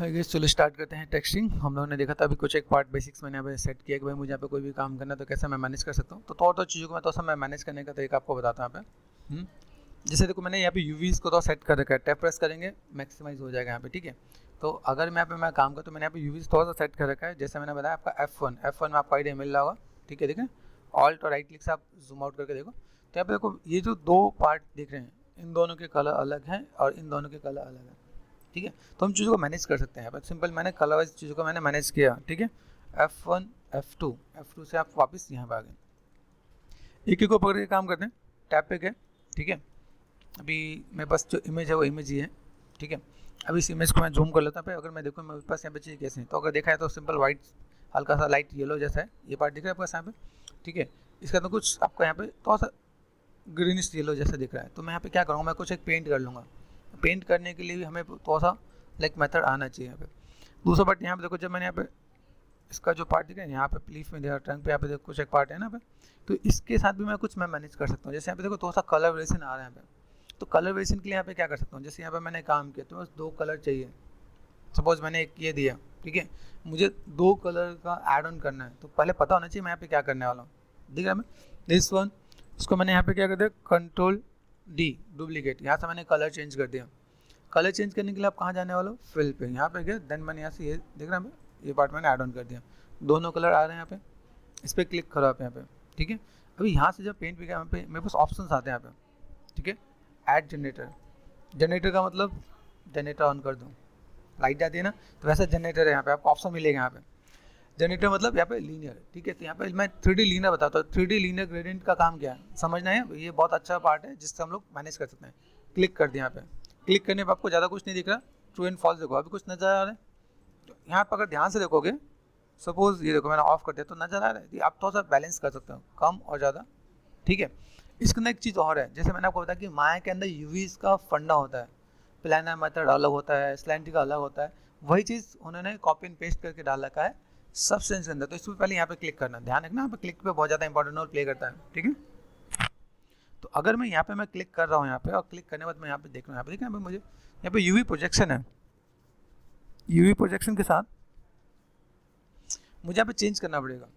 चलो स्टार्ट करते हैं टेक्सटिंग। हम लोगों ने देखा था अभी कुछ एक पार्ट बेसिक्स मैंने यहाँ पे सेट किया कि भाई मुझे यहाँ पे कोई भी काम करना है तो कैसे मैं मैनेज कर सकता हूँ। तो चीज़ों को मैं थोड़ा सा मैं मैनेज करने का तरीका आपको बताता हूँ यहाँ पे। जैसे देखो मैंने यहाँ पे यूवीज़ को तो सेट कर रखा है, टैप प्रेस करेंगे मैक्सिमाइज हो जाएगा यहाँ पे, ठीक है। तो अगर मैं यहाँ पे मैं काम करता तो मैंने यहाँ पे यूवीज़ थोड़ा सा सेट कर रखा है। जैसे मैंने बताया आपका F1 में आपको आइडिया मिल रहा होगा, ठीक है। देखें ऑल्ट और राइट क्लिक से आप जूम आउट करके देखो तो यहाँ पे देखो ये जो दो पार्ट दिख रहे हैं इन दोनों के कलर अलग हैं और इन दोनों के कलर अलग हैं, ठीक है। तो हम चीज़ों को मैनेज कर सकते हैं यहाँ पर। सिंपल मैंने कलर वाइज चीज़ों को मैंने मैनेज किया, ठीक है। F1 F2 से आप वापस यहाँ पर आ गए। एक एक को पकड़ के काम करते हैं, टैप पे गए, ठीक है। अभी मेरे पास जो इमेज है वो इमेज ही है, ठीक है। अभी इस इमेज को मैं जूम कर लेता हूँ। अगर मैं देखूँ मेरे पास यहाँ पे चीज़ कैसे है तो अगर देखा है तो सिंपल वाइट हल्का सा लाइट येलो जैसा है ये पार्ट दिख रहा है आपके यहाँ पे, ठीक है। इसका तो कुछ आपको यहाँ पे थोड़ा सा ग्रीनिश येलो जैसा दिख रहा है। तो मैं यहाँ पे क्या करूँगा, मैं कुछ एक पेंट कर लूँगा। पेंट करने के लिए भी हमें थोड़ा सा लाइक मेथड आना चाहिए यहाँ पे। दूसरा पार्ट यहाँ पे देखो, जब मैंने यहाँ पे इसका जो पार्ट दिख रहा है यहाँ पे लीफ में दिया टंग पे यहाँ पे देखो कुछ एक पार्ट है ना पे, तो इसके साथ भी मैं कुछ मैनेज कर सकता हूँ। जैसे यहाँ पे देखो थोड़ा सा कलर वेरिएशन आ रहा है यहाँ पे, तो कलर वेरिएशन के लिए यहाँ पे क्या कर सकता हूँ, जैसे यहाँ पे मैंने काम किया तो बस 2 कलर चाहिए। सपोज मैंने एक ये दिया, ठीक है, मुझे 2 कलर का ऐड ऑन करना है तो पहले पता होना चाहिए मैं यहाँ पे क्या करने वाला हूँ। दिख रहा है मैं दिस वन, उसको मैंने यहाँ पे क्या कर दिया Ctrl+D डुप्लीकेट, यहाँ से मैंने कलर चेंज कर दिया। कलर चेंज करने के लिए आप कहाँ जाने वाला हो, फिल पे, यहाँ पे गया देन मैंने यहाँ से ये दिख रहा है ये पार्ट मैंने ऐड ऑन कर दिया। दोनों कलर आ रहे हैं यहाँ पे, इस पर क्लिक करो आप यहाँ पे, ठीक है। अभी यहाँ से जब पेंट पे गया यहाँ पे मेरे पास ऑप्शंस आते हैं यहाँ पे, ठीक है। ऐड जनरेटर का मतलब जनरेटर ऑन कर दूँ, लाइट जाती है ना, तो वैसा जनरेटर है यहाँ पे आपको ऑप्शन मिलेगा यहाँ पे। जनरेटर मतलब यहाँ पे लीनियर, ठीक है। तो यहाँ पे मैं 3D लीनियर बताता हूँ। 3D लीनियर ग्रेडियंट का काम क्या है समझना है, ये बहुत अच्छा पार्ट है जिससे हम लोग मैनेज कर सकते हैं। क्लिक कर दिया यहाँ पे, क्लिक करने पर आपको ज़्यादा कुछ नहीं दिख रहा, ट्रू एंड फॉल्स देखो अभी कुछ नजर आ रहा है। तो यहाँ पर अगर ध्यान से देखोगे, सपोज ये देखो मैंने ऑफ कर दिया तो नजर आ रहा है, आप थोड़ा सा बैलेंस कर सकते हो कम और ज़्यादा, ठीक है। इसके अंदर एक चीज़ और है, जैसे मैंने आपको बताया कि माया के अंदर यूवीज़ का फंडा होता है, प्लानर मेथड अलग होता है, स्लैंटी का अलग होता है, वही चीज़ उन्होंने कॉपी एंड पेस्ट करके डाल रखा है सबस्टेंस के अंदर। तो इसमें पहले यहाँ पे क्लिक करना, ध्यान रखना यहाँ पे क्लिक पे बहुत ज़्यादा इंपॉर्टेंट रोल प्ले करता है, ठीक है। तो अगर मैं यहाँ पे मैं क्लिक कर रहा हूँ यहाँ पे और क्लिक करने के बाद मैं यहाँ पे देख रहा हूँ, यहाँ पे देखना मुझे यहाँ पे यूवी प्रोजेक्शन है। यूवी प्रोजेक्शन के साथ मुझे यहाँ पे चेंज करना पड़ेगा।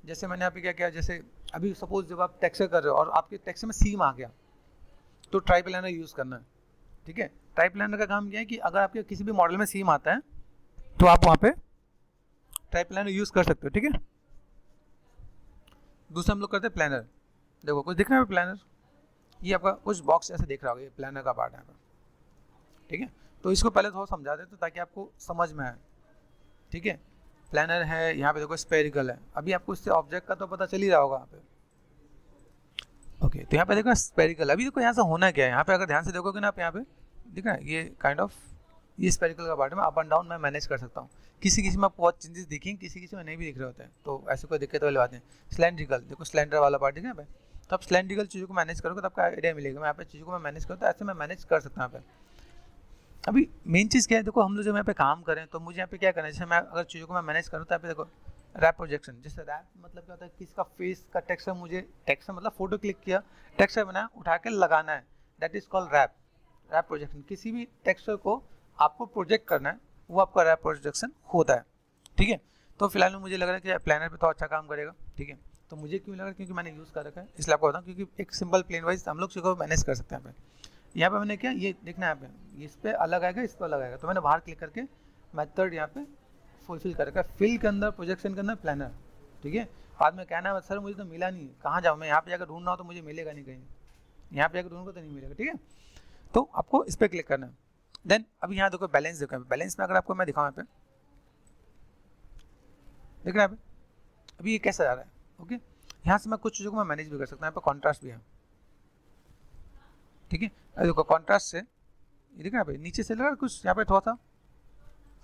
जैसे मैंने यहाँ पे क्या किया, जैसे अभी सपोज जब आप टेक्सचर कर रहे हो और आपके टेक्सचर में सीम आ गया तो ट्राई प्लानर यूज़ करना है, ठीक है। ट्राई प्लानर का काम क्या है कि अगर आपके किसी भी मॉडल में सीम आता है तो आप वहाँ पे ट्राई प्लानर यूज़ कर सकते हो, ठीक है। दूसरा हम लोग करते हैं प्लानर। देखो कुछ दिख रहा है प्लानर, ये आपका कुछ बॉक्स ऐसे दिख रहा होगा, ये प्लानर का पार्ट है यहाँ पर, ठीक है। तो इसको पहले थोड़ा समझा देते ताकि आपको समझ में आए, ठीक है। प्लानर है यहाँ पे देखो स्पेरिकल है, अभी आपको इससे ऑब्जेक्ट का तो पता चल ही रहा होगा यहाँ पे, ओके। तो यहाँ पे देखो स्पेरिकल, अभी देखो यहाँ से होना क्या है, यहाँ पे अगर ध्यान से देखोगे ना आप यहाँ पे दिख रहा है ये काइंड ऑफ ये स्पेरिकल का पार्ट है, मैं अप एंड डाउन मैं मैनेज कर सकता हूँ। किसी किसी में आपको बहुत चेंजेस दिखेंगे, किसी किसी में नहीं भी दिख रहे होते हैं, तो ऐसे कोई दिक्कत वाली बात नहीं। स्लैंड्रिकल देखो स्लैंडर वाला पार्ट दिख रहा है यहाँ पे, तो आप स्लैंड्रिकल चीज़ों को मैनेज करोगे तो आपका आइडिया मिलेगा। मैं यहाँ पे चीज़ों को मैं मैनेज करूँ तो ऐसे मैं मैनेज कर सकता हूँ यहाँ पे। अभी मेन चीज़ क्या है, देखो हम लोग जब यहाँ पे काम करें तो मुझे यहाँ पे क्या करना है, जैसे मैं अगर चीज़ों को मैं मैनेज करूँ तो यहाँ पे देखो रैप प्रोजेक्शन, जैसे रैप मतलब क्या होता है, किसका फेस का टेक्सचर, मुझे टेक्सचर मतलब फोटो क्लिक किया टेक्सचर बनाया उठा के लगाना है, that is called wrap. Wrap projection, किसी भी टेक्सचर को आपको प्रोजेक्ट करना है वो आपका रैप प्रोजेक्शन होता है, ठीक है। तो फिलहाल में मुझे लग रहा है कि प्लानर पे तो अच्छा काम करेगा, ठीक है। तो मुझे क्यों लग रहा है, क्योंकि मैंने यूज़ कर रखा है इसलिए आपको बताऊँ, क्योंकि एक सिंपल प्लेन वाइज हम लोग चीज़ों को मैनेज कर सकते हैं। यहाँ पे मैंने क्या ये देखना है, यहाँ पे इस पर अलग आएगा इस पर अलग आएगा, तो मैंने बाहर क्लिक करके मेथड यहाँ पे फुलफिल कर रखा है, फिल के अंदर प्रोजेक्शन के अंदर प्लानर, ठीक है। बाद में कहना है सर मुझे तो मिला नहीं, कहाँ जाऊँ मैं, यहाँ पे जाकर ढूंढना हो तो मुझे मिलेगा नहीं कहीं, यहाँ पे जाकर ढूंढूंगा तो नहीं मिलेगा, ठीक है। तो आपको इस पर क्लिक करना है। देन अभी यहाँ देखो बैलेंस देखो, बैलेंस में अगर आपको मैं दिखाऊँ यहाँ पे देख रहे हैं अभी ये कैसा जा रहा है, ओके। यहाँ से मैं कुछ चीज़ों को मैं मैनेज भी कर सकता हूँ, यहाँ पे कॉन्ट्रास्ट भी है, ठीक है। अभी देखो कॉन्ट्रास्ट से ये देख रहे हैं नीचे से लगा कुछ यहाँ पे थोड़ा सा,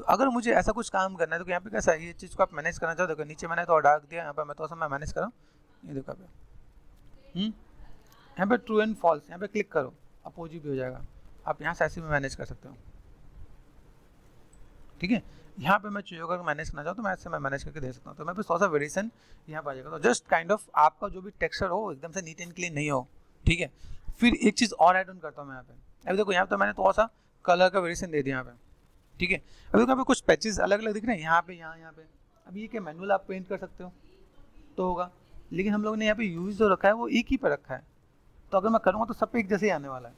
तो अगर मुझे ऐसा कुछ काम करना है तो यहाँ पे कैसा है, ये चीज़ को आप मैनेज करना चाहो, देखो नीचे मैंने तो डार्क दिया, यहाँ पे मैं थोड़ा सा मैं मैनेज कर रहा हूँ, ये देखो यहाँ पे ट्रू एंड फॉल्स, यहाँ पे क्लिक करो अपोजिट भी हो जाएगा, आप यहाँ से ऐसे भी मैनेज कर सकते हो, ठीक है। यहाँ पे मैं चीज़ों का मैनेज करना चाहूँ तो मैं ऐसे मैं मैनेज करके दे सकता हूँ, तो मैं पे थोड़ा सा वेरिएशन यहाँ पर आ जाएगा। तो जस्ट काइंड ऑफ आपका जो भी टेक्सचर हो एकदम से नीट एंड क्लीन नहीं हो, ठीक है। फिर एक चीज़ और ऐड ऑन करता हूँ मैं यहाँ पे, अभी देखो यहाँ तो मैंने थोड़ा सा कलर का वेरिएशन दे दिया यहाँ पे, ठीक है। अभी यहाँ पे कुछ पैचेस अलग अलग दिख रहे हैं, यहाँ पे यहाँ पे। अभी ये क्या मैनुअल आप पेंट कर सकते हो तो होगा, लेकिन हम लोगों ने यहाँ पे यूज जो रखा है वो एक ही पे रखा है, तो अगर मैं करूँगा तो सब पे एक जैसे ही आने वाला है।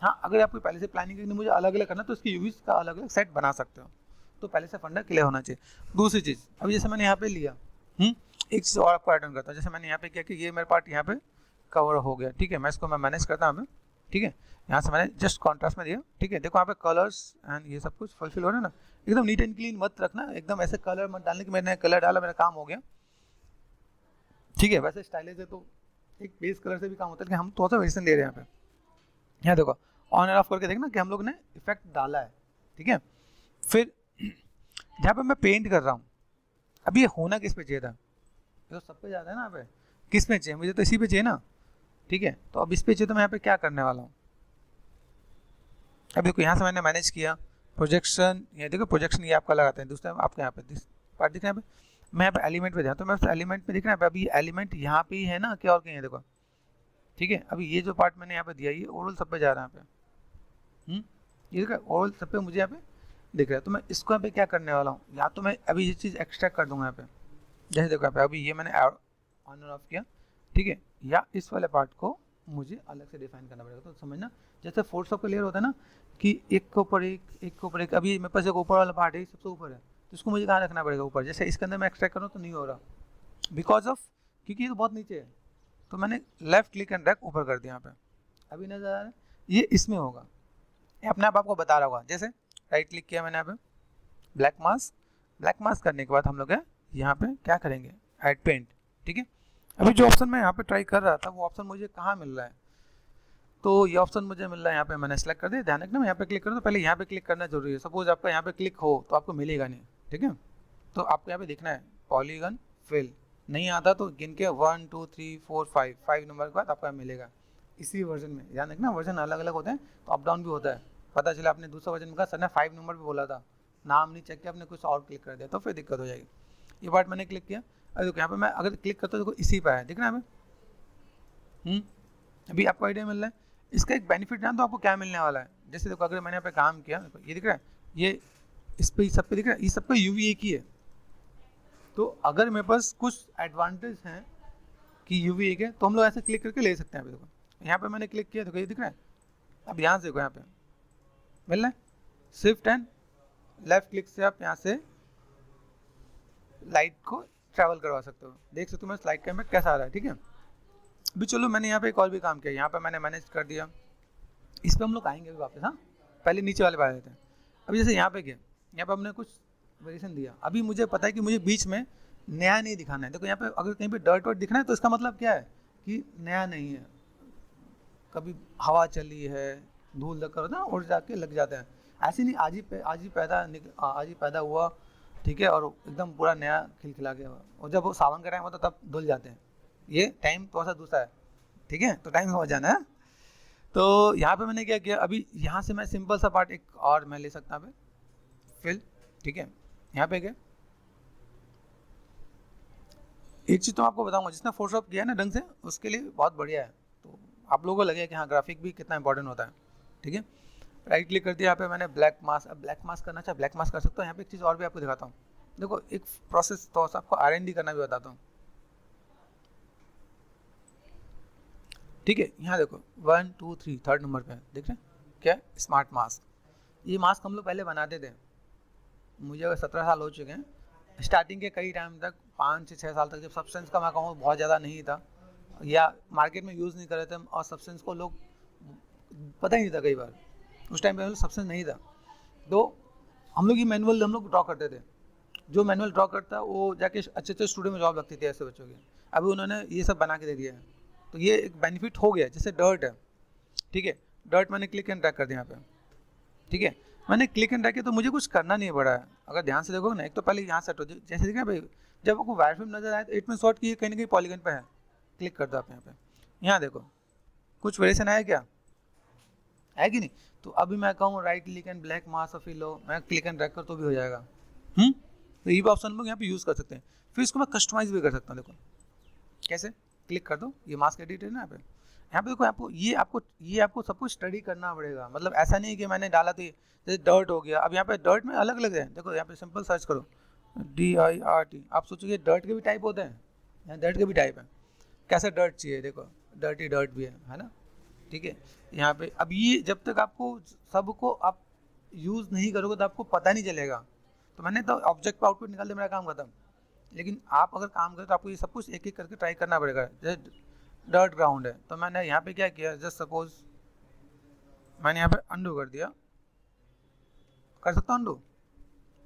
हाँ, अगर आपको पहले से प्लानिंग करनी मुझे अलग अलग करना तो इसकी यूज का अलग अलग सेट बना सकते हो, तो पहले से फंडा क्लियर होना चाहिए। दूसरी चीज़, अभी जैसे मैंने यहाँ पे लिया, एक चीज़ और आपको अटेंड करता हूँ। जैसे मैंने यहाँ पे किया कि ये मेरा पार्ट यहाँ पे कवर हो गया, ठीक है, मैं इसको मैनेज करता हूँ, ठीक है। यहाँ से मैंने जस्ट कॉन्ट्रास्ट में दिया, ठीक है। देखो यहाँ पे कलर्स एंड ये सब कुछ फुलफिल हो रहा है ना, एकदम नीट एंड क्लीन मत रखना, एकदम ऐसे कलर मत डालने की मैंने कलर डाला मेरा काम हो गया, ठीक है। वैसे स्टाइलिश है तो एक बेस कलर से भी काम होता है, लेकिन हम थोड़ा सा वेरिएशन दे रहे हैं यहाँ पे। यहाँ देखो ऑन एंड ऑफ करके देखना कि हम लोग ने इफेक्ट डाला है, ठीक है। फिर जहाँ पे मैं पेंट कर रहा हूँ, अभी ये होना किस पे चाहिए था, ये तो सब पे जाता है ना, यहाँ पे किस पे चाहिए, मुझे तो इसी पे चाहिए ना, ठीक है। तो अब इस पे चाहिए तो मैं यहाँ पे क्या करने वाला हूँ, अब देखो यहाँ से मैंने मैनेज किया प्रोजेक्शन, ये देखो प्रोजेक्शन ये आपका लगाते हैं, दूसरा आपके यहाँ पे पार्ट दिख रहा है, मैं यहाँ पे एलिमेंट पे जाऊँ तो मैं एलिमेंट में दिख रहा है, अभी एलिमेंट यहाँ पे ही है ना, क्या और कहीं है देखो, ठीक है। अभी ये जो पार्ट मैंने यहाँ पे दिया ये ओवरऑल सब पे जा रहा है यहाँ पे, ये देखा ओवरऑल सब पे मुझे यहाँ पे दिख रहा है, तो मैं इसको यहाँ पे क्या करने वाला हूँ, या तो मैं अभी ये चीज़ एक्सट्रैक्ट कर दूंगा यहाँ पे, जैसे देखो यहाँ पे अभी ये मैंने ऑन और ऑफ किया, ठीक है, या इस वाले पार्ट को मुझे अलग से डिफाइन करना पड़ेगा। तो समझना जैसे फोर्स ऑफ क्लियर होता है ना कि एक के ऊपर एक के ऊपर एक, अभी मेरे पास एक ऊपर वाला पार्ट है सबसे ऊपर है, तो इसको मुझे कहाँ रखना पड़ेगा ऊपर, जैसे इसके अंदर मैं एक्सट्रैक्ट करूँ तो नहीं हो रहा बिकॉज ऑफ, क्योंकि ये तो बहुत नीचे है, तो मैंने लेफ्ट क्लिक एंड ड्रैग ऊपर कर दिया यहाँ पे, अभी नजर आ रहा है ये इसमें होगा, ये अपने आप आपको बता रहा होगा। जैसे राइट क्लिक किया मैंने यहाँ पे ब्लैक मास्क करने के बाद हम लोग यहाँ पे क्या करेंगे, ऐड पेंट, ठीक है। अभी जो ऑप्शन मैं यहाँ पे ट्राई कर रहा था वो ऑप्शन मुझे कहाँ मिल रहा है, तो ये ऑप्शन मुझे मिल रहा है यहाँ पे, मैंने सेलेक्ट कर दिया, ध्यान रखना मैं यहाँ पे क्लिक करूँ तो पहले यहाँ पे क्लिक करना जरूरी है, सपोज आपका यहाँ पे क्लिक हो तो आपको मिलेगा नहीं, ठीक है। तो आपको यहाँ पे देखना है पॉलीगन फिल, नहीं आता तो गिन के 1 2 3 4 5 नंबर के बाद आपका मिलेगा इसी वर्जन में, ध्यान रखना वर्जन अलग अलग होते हैं तो अप डाउन भी होता है, पता चला आपने दूसरा वर्जन में कहा सर ने 5 नंबर पे बोला था, नाम नहीं चेक किया आपने कुछ और क्लिक कर दिया तो फिर दिक्कत हो जाएगी। ये पार्ट मैंने क्लिक किया, अभी देखो यहाँ पे मैं अगर क्लिक करता हूँ देखो इसी पर है, दिख रहा है हमें, अभी आपको आइडिया मिल रहा है। इसका एक बेनिफिट जान तो आपको क्या मिलने वाला है, जैसे देखो अगर मैंने यहाँ पे काम किया ये दिख रहा है, ये इस पे सब पे दिख रहा है, ये सब पे यूवी एक ही है, तो अगर मेरे पास कुछ एडवांटेज हैं कि यूवी एक है तो हम लोग ऐसे क्लिक करके ले सकते हैं। अभी देखो यहाँ पे मैंने क्लिक किया देखो ये दिख रहा है, अब यहाँ से देखो यहाँ पे मिल रहा है, शिफ्ट एंड लेफ्ट क्लिक से आप यहाँ से लाइट को ट्रैवल करवा सकते हो, देख सकते हो मैं स्लाइड का इम्पैक्ट कैसा आ रहा है, ठीक है। अभी चलो मैंने यहाँ पे एक और भी काम किया, यहाँ पे मैंने मैनेज कर दिया, इस पे हम लोग आएंगे अभी वापस, हाँ पहले नीचे वाले पे आ जाते हैं। अभी जैसे यहाँ पे गया, यहाँ पे हमने कुछ वेरिएशन दिया, अभी मुझे पता है कि मुझे बीच में नया नहीं दिखाना है, देखो यहाँ पे अगर कहीं पे डर्ट वर्ट दिखना है तो इसका मतलब क्या है कि नया नहीं है, कभी हवा चली है धूल धक्कर होता है ना उड़ जाके लग जाते हैं, ऐसे नहीं आज ही पैदा हुआ, ठीक है, और एकदम पूरा नया खिलखिला गया, और जब वो सावन का टाइम होता है तब धुल जाते हैं, ये टाइम थोड़ा सा दूसरा है, ठीक है, तो टाइम समझ जाना है। तो यहाँ पे मैंने क्या किया, अभी यहाँ से मैं सिंपल सा पार्ट एक और मैं ले सकता हूँ फिल, ठीक है, यहाँ पे गया, एक चीज़ तो आपको बताऊंगा जिसने फोटोशॉप किया है ना ढंग से उसके लिए बहुत बढ़िया है, तो आप लोगों को लगेगा कि हाँ ग्राफिक भी कितना इंपॉर्टेंट होता है, ठीक है। राइट क्लिक कर दिया, यहाँ पे मैंने ब्लैक मास्क, अब ब्लैक मास्क करना चाहे ब्लैक मास्क कर सकता हूँ। यहाँ पे एक चीज़ और भी आपको दिखाता हूँ, देखो एक प्रोसेस तो आपको R&D करना भी बताता हूँ, ठीक है। यहाँ देखो 1 2 3 थर्ड नंबर पे देख रहे हैं क्या, स्मार्ट मास्क, ये मास्क हम लोग पहले बनाते थे, मुझे अगर 17 साल हो चुके हैं, स्टार्टिंग के कई टाइम तक 5 से 6 साल तक जब सब्सटेंस का मैं कहूँ बहुत ज़्यादा नहीं था या मार्केट में यूज़ नहीं कर रहे थे और सब्सटेंस को लोग पता ही नहीं था, कई बार उस टाइम पे सब्सटेंस नहीं था, तो हम लोग ये मैनुअल हम लोग ड्रॉ करते थे, जो मैनुअल ड्रॉ करता वो जाके अच्छे अच्छे स्टूडियो में जॉब लगती थी ऐसे बच्चों की, अभी उन्होंने ये सब बना के दे दिया है, तो ये एक बेनिफिट हो गया। जैसे डर्ट है, ठीक है, डर्ट मैंने क्लिक एंड ड्रैग कर दिया यहाँ पे, ठीक है, मैंने क्लिक एंड ड्रैग किया तो मुझे कुछ करना नहीं पड़ा है, अगर ध्यान से देखोगे ना, एक तो पहले यहाँ सेट हो जैसे देखा भाई, जब आपको वायर फ्रेम नजर आए तो 8 में शॉर्ट की कहीं ना कहीं पॉलीगन पे है, क्लिक कर दो आप यहाँ पे, यहाँ देखो कुछ वेरिएशन आया क्या, है कि नहीं, तो अभी मैं कहूँ right click and black mask fill हो, मैं क्लिक एंड ड्रैग कर तो भी हो जाएगा, तो ये भी ऑप्शन लोग यहाँ पे यूज़ कर सकते हैं। फिर इसको मैं कस्टमाइज भी कर सकता हूँ, देखो कैसे, क्लिक कर दो, ये मास्क एडिट है ना यहाँ पे, यहाँ पे देखो आपको सब कुछ स्टडी करना पड़ेगा, मतलब ऐसा नहीं है कि मैंने डाला तो जैसे डर्ट हो गया। अब यहाँ पे डर्ट में अलग अलग है, देखो यहाँ पे सिंपल सर्च करो DIRT, आप सोचोगे डर्ट के भी टाइप होते हैं, यहाँ डर्ट के भी टाइप है। कैसा डर्ट चाहिए, देखो डर्टी डर्ट भी है ना, ठीक है। यहाँ पे अब ये जब तक आपको सबको आप यूज़ नहीं करोगे तो आपको पता नहीं चलेगा। तो मैंने तो ऑब्जेक्ट पर आउटपुट निकाल दिया, मेरा काम खत्म। लेकिन आप अगर काम करें तो आपको ये सब कुछ एक एक करके ट्राई करना पड़ेगा। जैसे डर्ट ग्राउंड है तो मैंने यहाँ पे क्या किया, जस्ट सपोज मैंने यहाँ पे अंडू कर दिया, कर सकता हूँ अंडू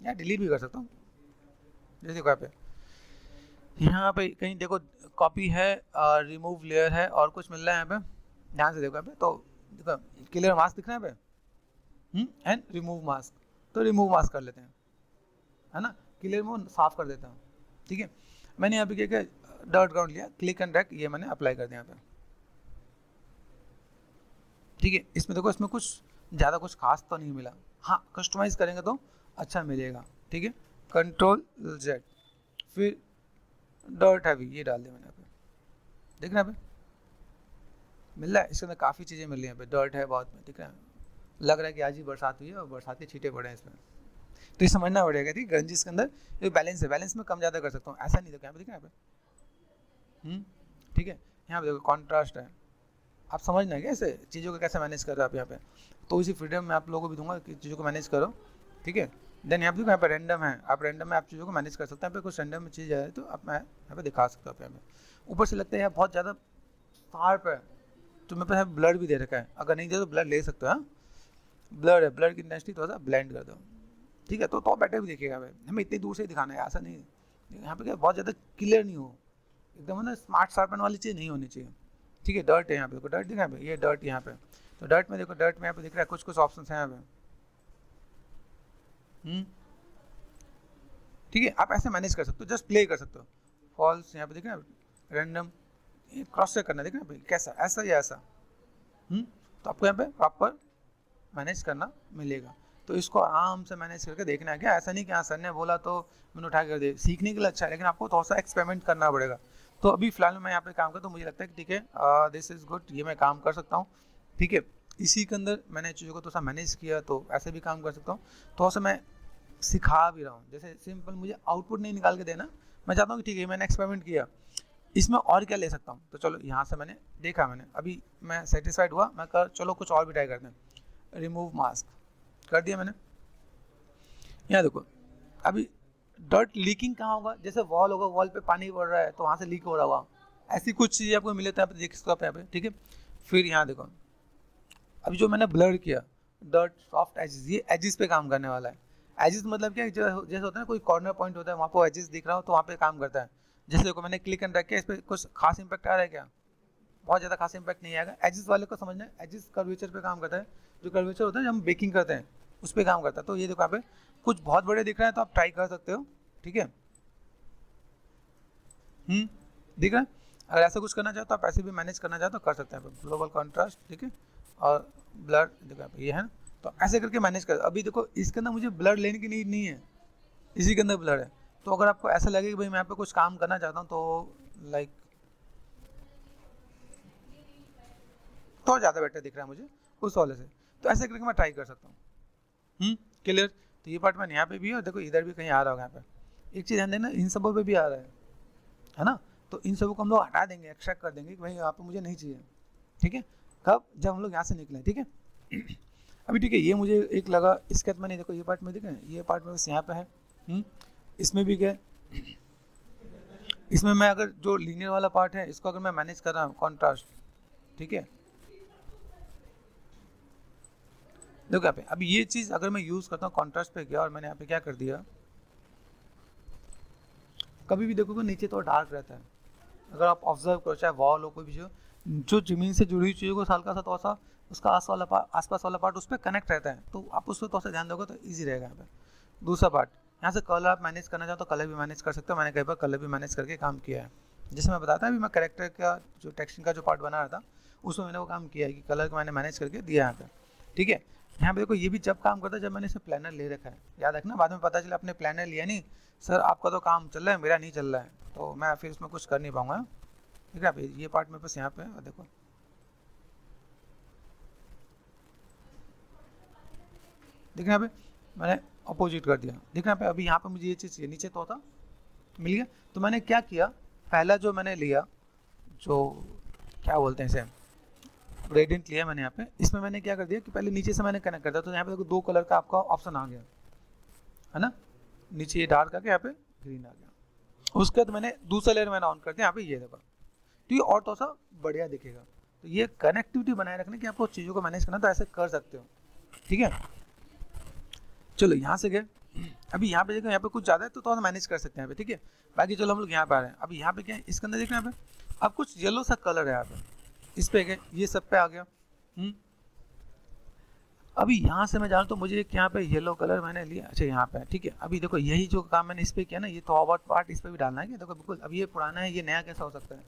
या डिलीट भी कर सकता हूँ। जैसे देखो यहाँ पे कहीं देखो कॉपी है, रिमूव लेयर है और कुछ मिल रहा है यहाँ पे, ध्यान से देखो यहाँ पे। तो देखो क्लियर मास्क दिख रहा है यहाँ पे एंड रिमूव मास्क, तो रिमूव मास्क कर लेते हैं, है ना, क्लियर में साफ कर देता हूँ, ठीक है। मैंने यहाँ पे क्या किया, डॉट ग्राउंड लिया, क्लिक एंड ड्रैग, ये मैंने अप्लाई कर दिया यहाँ पे, ठीक है। इसमें देखो इसमें कुछ ज़्यादा कुछ खास तो नहीं मिला, हाँ कस्टमाइज़ करेंगे तो अच्छा मिलेगा, ठीक है। Ctrl+Z, फिर डॉट हैवी ये डाल दिया मैंने यहाँ पे, देख रहे हैं यहाँ पे मिल रहा है, इसके अंदर काफ़ी चीज़ें मिल रही हैं यहाँ पे, डॉट है बहुत में, दिख रहा है, लग रहा है कि आज ही बरसात हुई है और बरसात के छींटे पड़े हैं इसमें। तो ये समझना पड़ेगा, ठीक है। गंजिश के अंदर ये बैलेंस है, बैलेंस में कम ज़्यादा कर सकता हूँ, ऐसा नहीं, देखो यहाँ पे दिख रहा है यहाँ पे, ठीक है। यहाँ पे देखो कॉन्ट्रास्ट है, आप समझना है कैसे चीज़ों को कैसे मैनेज कर रहे हो आप यहाँ पे। तो इसी फ्रीडम में आप लोगों को भी दूंगा कि चीज़ों को मैनेज करो, ठीक है। देन यहाँ पे देखो यहाँ पे रैंडम है, आप रैंडम में आप चीज़ों को मैनेज कर सकते हैं। यहाँ पे कुछ रैंडम में चीज़ है तो आप मैं यहाँ पे दिखा सकता हूँ। यहाँ पे ऊपर से लगता है यहाँ बहुत ज़्यादा शार्प है, तो मेरे पास ब्लर भी दे रखा है, अगर नहीं दे तो ब्लर ले सकते हो। हाँ ब्लर है, ब्लर की इंटेंसिटी थोड़ा सा ब्लेंड कर दो, ठीक है, तो बेटर भी दिखेगा भाई। हमें इतनी दूर से ही दिखाना है, ऐसा नहीं यहाँ पे क्या बहुत ज़्यादा क्लियर नहीं हो, एकदम ना स्मार्ट शार्पन वाली चीज़ नहीं होनी चाहिए, ठीक है। डर्ट है यहाँ पे, देखो डर्ट दिखा है, ये डर्ट यहाँ पे, तो डर्ट में देखो, डर्ट में यहाँ पे दिख रहा है कुछ कुछ ऑप्शन है यहाँ पे, ठीक है। आप ऐसे मैनेज कर सकते हो, जस्ट प्ले कर सकते हो। फॉल्स यहाँ पे दिख रहा है, रैंडम क्रॉस चेक करना, देख रहे हैं कैसा, ऐसा या ऐसा, तो आपको यहाँ पे प्रॉपर मैनेज करना मिलेगा। तो इसको आराम से मैनेज करके देखना है, क्या ऐसा नहीं कि हाँ सर ने बोला तो मैंने उठा कर दे, सीखने के लिए अच्छा है, लेकिन आपको थोड़ा सा एक्सपेरिमेंट करना पड़ेगा। तो अभी फिलहाल मैं यहाँ पे काम करता हूँ, मुझे लगता है कि ठीक है दिस इज़ गुड, ये मैं काम कर सकता हूँ, ठीक है। इसी के अंदर मैंने चीज़ों को थोड़ा सा मैनेज किया, तो ऐसे भी काम कर सकता हूँ, थोड़ा सा मैं सिखा भी रहा हूँ। जैसे सिंपल मुझे आउटपुट नहीं निकाल के देना, मैं चाहता हूँ कि ठीक है मैंने एक्सपेरिमेंट किया, इसमें और क्या ले सकता हूँ। तो चलो यहाँ से मैंने देखा, मैंने अभी मैं सेटिस्फाइड हुआ, मैं कर चलो कुछ और भी ट्राई करते हैं। रिमूव मास्क कर दिया मैंने, यहाँ देखो अभी डर्ट लीकिंग कहाँ होगा, जैसे वॉल होगा, वॉल पे पानी पड़ रहा है तो वहाँ से लीक हो रहा होगा, ऐसी कुछ चीज़ें आपको मिले तो यहाँ पे देख सकते हो आप यहाँ पे, ठीक है। फिर यहाँ देखो अभी जो मैंने ब्लर किया, डर्ट सॉफ्ट एजेस, ये एजेस पे काम करने वाला है। एजेस मतलब क्या है, जैसे होता है ना कोई कॉर्नर पॉइंट होता है, वहाँ पर एजेस दिख रहा हो तो वहाँ पे काम करता है। जैसे देखो मैंने क्लिक एंड ड्रैग किया, इस पर कुछ खास इंपैक्ट आ रहा है क्या, बहुत ज़्यादा खास इंपैक्ट नहीं आएगा। एजेस वाले को समझना है, एजेस कर्वेचर पे काम करता है, जो कर्वेचर होता है जब हम बेकिंग करते हैं उस पर काम करता है। तो ये देखो यहाँ पे कुछ बहुत बड़े दिख रहा है तो आप ट्राई कर सकते हो, ठीक है। दिख रहा है, अगर ऐसा कुछ करना चाहो तो आप ऐसे भी मैनेज करना चाहो तो कर सकते हैं। ग्लोबल कॉन्ट्रास्ट, ठीक है, और ब्लर देखो यहाँ पे ये है ना, तो ऐसे करके मैनेज कर। अभी देखो इसके अंदर मुझे ब्लर लेने की नीड नहीं है, इसी के अंदर ब्लर है। तो अगर आपको ऐसा लगे कि भाई मैं यहाँ पे कुछ काम करना चाहता हूँ तो लाइक तो ज़्यादा बेटर दिख रहा है मुझे उस वाले से, तो ऐसे करके मैं ट्राई कर सकता हूँ। क्लियर, तो ये पार्ट मैंने यहाँ पे भी है और देखो इधर भी कहीं आ रहा होगा। यहाँ पे एक चीज़ ध्यान देना, इन सबों पे भी आ रहा है ना, तो इन सबों को हम लोग हटा देंगे, एक्सट्रैक्ट कर देंगे कि भाई यहाँ पे मुझे नहीं चाहिए, ठीक है। कब, जब हम लोग यहाँ से निकलें, ठीक है। अभी ठीक है, ये मुझे एक लगा स्केच में नहीं, देखो ये पार्ट में देखें, ये पार्ट में बस यहाँ पे है, इसमें भी क्या, इसमें मैं अगर जो लीनियर वाला पार्ट है इसको अगर मैं मैनेज कर रहा हूँ कॉन्ट्रास्ट, ठीक है। देखो यहाँ पे अभी ये चीज़ अगर मैं यूज़ करता हूँ, कॉन्ट्रास्ट पे गया और मैंने यहाँ पे क्या कर दिया, कभी भी देखोगे नीचे तो डार्क रहता है। अगर आप ऑब्जर्व करो, चाहे वॉल हो कोई भी जो ज़मीन से जुड़ी हुई चीज़ों को हल्का सा थोड़ा सा उसका आसपास वाला पार्ट उस पर कनेक्ट रहता है, तो आप उस पर थोड़ा सा ध्यान दोगे तो ईजी रहेगा। यहाँ पे दूसरा पार्ट, यहाँ से कलर आप मैनेज करना चाहो तो कलर भी मैनेज कर सकते हो। मैंने कई बार कलर भी मैनेज करके काम किया है, जैसे मैं बताता अभी मैं कैरेक्टर का जो टेक्सटिंग का जो पार्ट बना रहा था उसमें मैंने वो काम किया है कि कलर को मैंने मैनेज करके दिया यहाँ पे, ठीक है। यहाँ पे देखो ये भी जब काम करता है जब मैंने इसे प्लानर ले रखा है, याद रखना, बाद में पता चला अपने प्लानर लिया नहीं, सर आपका तो काम चल रहा है मेरा नहीं चल रहा है, तो मैं फिर उसमें कुछ कर नहीं पाऊंगा, ठीक है। ये पार्ट मेरे पास यहाँ पे देखो देख रहे हैं यहाँ पे मैंने अपोजिट कर दिया, देख रहे हैं यहाँ पे। अभी यहाँ पे मुझे ये चीज़ चाहिए, नीचे तो होता मिल गया। तो मैंने क्या किया, पहला जो मैंने लिया, जो क्या बोलते हैं इसे, ग्रेडियंट लिया मैंने यहाँ पे। इसमें मैंने क्या कर दिया कि पहले नीचे से मैंने कनेक्ट कर दिया, तो यहाँ पे देखो 2 कलर का आपका ऑप्शन आ गया है ना, नीचे ये डार्क आ गया, यहाँ पे ग्रीन आ गया। उसके बाद मैंने दूसरा लेयर मैंने ऑन कर दिया, यहाँ पे ये देखो, तो ये और तो सा बढ़िया दिखेगा। तो ये कनेक्टिविटी बनाए रखने की, आपको चीज़ों को मैनेज करना तो ऐसे कर सकते हो, ठीक है। चलो यहाँ से गए, अभी यहाँ पे देखो, यहाँ पे कुछ ज़्यादा है तो थोड़ा मैनेज कर सकते हैं यहाँ पे, ठीक है। बाकी चलो हम लोग यहाँ पे आ रहे हैं। अभी यहाँ पे क्या है, इसके अंदर देखना यहाँ पे अब कुछ येलो सा कलर है यहाँ पे, इस पे गए, ये सब पे आ गया। अभी यहाँ से मैं जानता तो मुझे एक यहाँ पे येलो कलर मैंने लिया, अच्छा यहाँ पे, ठीक है। अभी देखो यही जो काम मैंने इस पे किया ना, ये तो ओवर पार्ट इस पे भी डालना है क्या, देखो बिल्कुल। अब ये पुराना है, ये नया कैसा हो सकता है,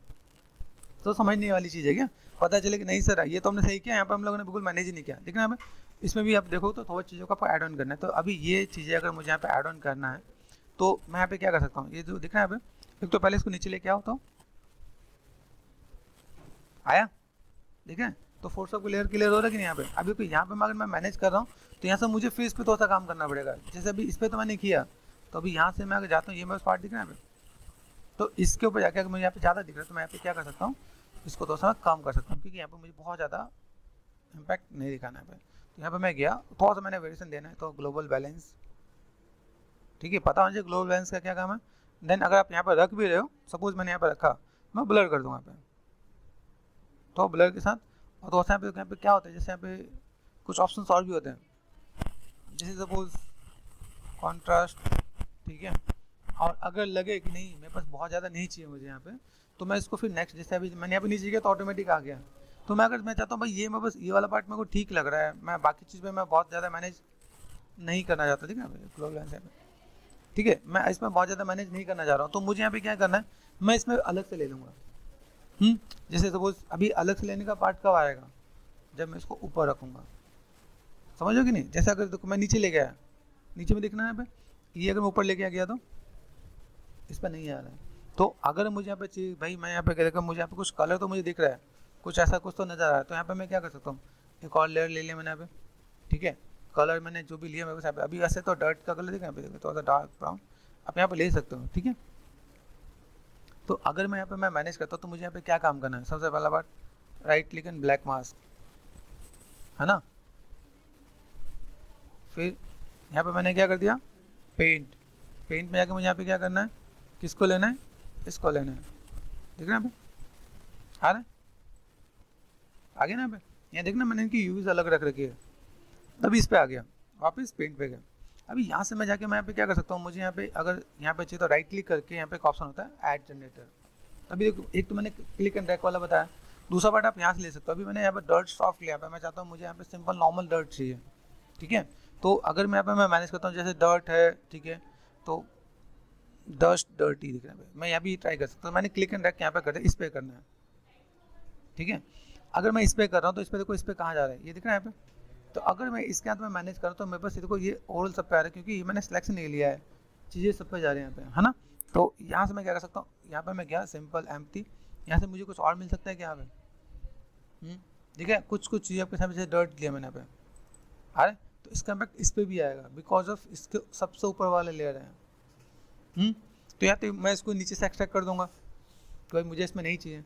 तो समझने वाली चीज़ है क्या, पता चले कि नहीं सर ये तो हमने सही किया, यहाँ पर हम लोगों ने बिल्कुल मैनेज ही नहीं किया। देखना हमें इसमें भी आप देखो तो थोड़ी चीज़ों को आपको ऐड ऑन करना है। तो अभी ये चीज़ें अगर मुझे यहाँ पे ऐड ऑन करना है तो मैं यहाँ पे क्या कर सकता हूँ, ये जो दिख रहा है यहाँ पे, एक तो पहले इसको नीचे लेके आओ, तो आया, ठीक है। तो फोर्स ऑफ क्लियर हो रहा है कि नहीं यहाँ पे। अभी कोई यहाँ पे अगर मैं मैनेज कर रहा हूँ तो यहाँ से मुझे फिर इस पर थोड़ा सा काम करना पड़ेगा। जैसे अभी इस पर तो मैंने किया, तो अभी यहाँ से मैं अगर जाता हूँ, ये मेरे पार्ट दिख रहा है यहाँ पे, तो इसके ऊपर जाके अगर मुझे यहाँ पे ज़्यादा दिख रहा है तो मैं यहाँ पे क्या कर सकता हूँ, इसको थोड़ा सा कम कर सकता हूँ, क्योंकि यहाँ पे मुझे बहुत ज़्यादा इम्पैक्ट नहीं दिखाना है। तो यहाँ पे मैं गया, थोड़ा सा मैंने वेरिएशन देना है, तो ग्लोबल बैलेंस, ठीक है, पता मुझे ग्लोबल बैलेंस का क्या काम है। देन अगर आप यहाँ पर रख भी रहे हो, सपोज मैंने यहाँ पर रखा, मैं ब्लर कर दूँगा यहाँ पे, तो ब्लर के साथ। और तो यहाँ पे क्या होता है, जैसे यहाँ पे कुछ ऑप्शन और भी होते हैं, जैसे सपोज कॉन्ट्रास्ट, ठीक है। और अगर लगे कि नहीं मेरे पास बहुत ज़्यादा नहीं चाहिए मुझे यहाँ पे, तो मैं इसको फिर नेक्स्ट, जैसे अभी मैंने यहाँ पे नीचे किया तो ऑटोमेटिक आ गया। तो मैं अगर मैं चाहता हूँ भाई ये मैं बस ये वाला पार्ट मेरे को ठीक लग रहा है, मैं बाकी चीज़ में मैं बहुत ज़्यादा मैनेज नहीं करना चाहता, ठीक है, ग्लोबल बैलेंस यहाँ पे, ठीक है, मैं इसमें बहुत ज़्यादा मैनेज नहीं करना चाह रहा हूँ, तो मुझे यहाँ पे क्या करना है, मैं इसमें अलग से ले लूँगा। जैसे सपोज अभी अलग से लेने का पार्ट कब आएगा, जब मैं इसको ऊपर रखूँगा, समझो कि नहीं। जैसे अगर देखो मैं नीचे ले गया, नीचे में देखना है यहाँ पे, ये अगर मैं ऊपर लेके आ गया तो इस पर नहीं आ रहा है। तो अगर मुझे यहाँ पे चाहिए भाई, मैं यहाँ पे देखा मुझे यहाँ पे कुछ कलर तो मुझे दिख रहा है, कुछ ऐसा कुछ तो नज़र आ रहा है, तो यहाँ पे मैं क्या कर सकता हूँ, एक और लेयर ले लिया मैंने यहाँ पे, ठीक है। कलर मैंने जो भी लिया मेरे पास यहाँ पे, अभी ऐसे तो डर्ट का कलर देखा यहाँ पे, देखो थोड़ा सा डार्क ब्राउन, आप यहाँ पे ले सकते हो, ठीक है। तो अगर मैं यहाँ पे मैं मैनेज करता हूँ तो मुझे यहाँ पे क्या काम करना है, सबसे पहला बात right click and black mask, है ना। फिर यहाँ पे मैंने क्या कर दिया, पेंट में जाके मुझे यहाँ पे क्या करना है, किसको लेना है, इसको लेना है, देख रहे हैं यहाँ पे आ रहा है, आगे ना यहाँ पे, यहाँ देखना मैंने इनकी यूज अलग रख रखी है। तभी इस पे आ गया, वापस पेंट पे गया। अभी यहाँ से मैं जाके मैं यहाँ पे क्या कर सकता हूँ, मुझे यहाँ पे अगर यहाँ पे चाहिए तो राइट क्लिक करके यहाँ पे एक ऑप्शन होता है ऐड जनरेटर। अभी देखो एक तो मैंने क्लिक एंड ड्रैग वाला बताया, दूसरा पार्ट आप यहाँ से ले सकते हो। अभी मैंने यहाँ पे डर्ट सॉफ्ट लिया, मैं चाहता हूँ मुझे यहाँ पे सिंपल नॉर्मल डर्ट चाहिए, ठीक है। तो अगर मैं यहाँ पे मैं मैनेज करता हूँ, जैसे डर्ट है, ठीक है, तो डस्ट डर्टी दिख रहा है, मैं यहाँ भी ट्राई कर सकता हूँ। मैंने क्लिक एंड ड्रैग यहाँ पे कर दिया, इस पर करना है, ठीक है। अगर मैं इस पर कर रहा हूँ तो इस पर देखो इस पर कहाँ जा रहा है, ये दिख रहा है यहाँ पे। तो अगर मैं इसके हाथ में मैनेज करूँ तो मेरे पास देखो ये ओवरऑल सब पे आ रहा है, क्योंकि मैंने सिलेक्शन नहीं लिया है, चीज़ें सब पे जा रही हैं यहाँ पे, है ना। तो यहाँ से मैं क्या कर सकता हूँ, यहाँ पे मैं गया सिंपल एम्प्टी, यहाँ से मुझे कुछ और मिल सकता है क्या यहाँ पे, ठीक है। कुछ चीज़ें आपके सामने, जैसे डर्ट लिया मैंने यहाँ पे आ रहा है, तो इसका इम्पैक्ट इस पर भी आएगा बिकॉज ऑफ इसके सबसे ऊपर वाले लेयर हैं। तो यहाँ पे मैं इसको नीचे से एक्सट्रैक्ट कर दूंगा, तो भाई मुझे इसमें नहीं चाहिए,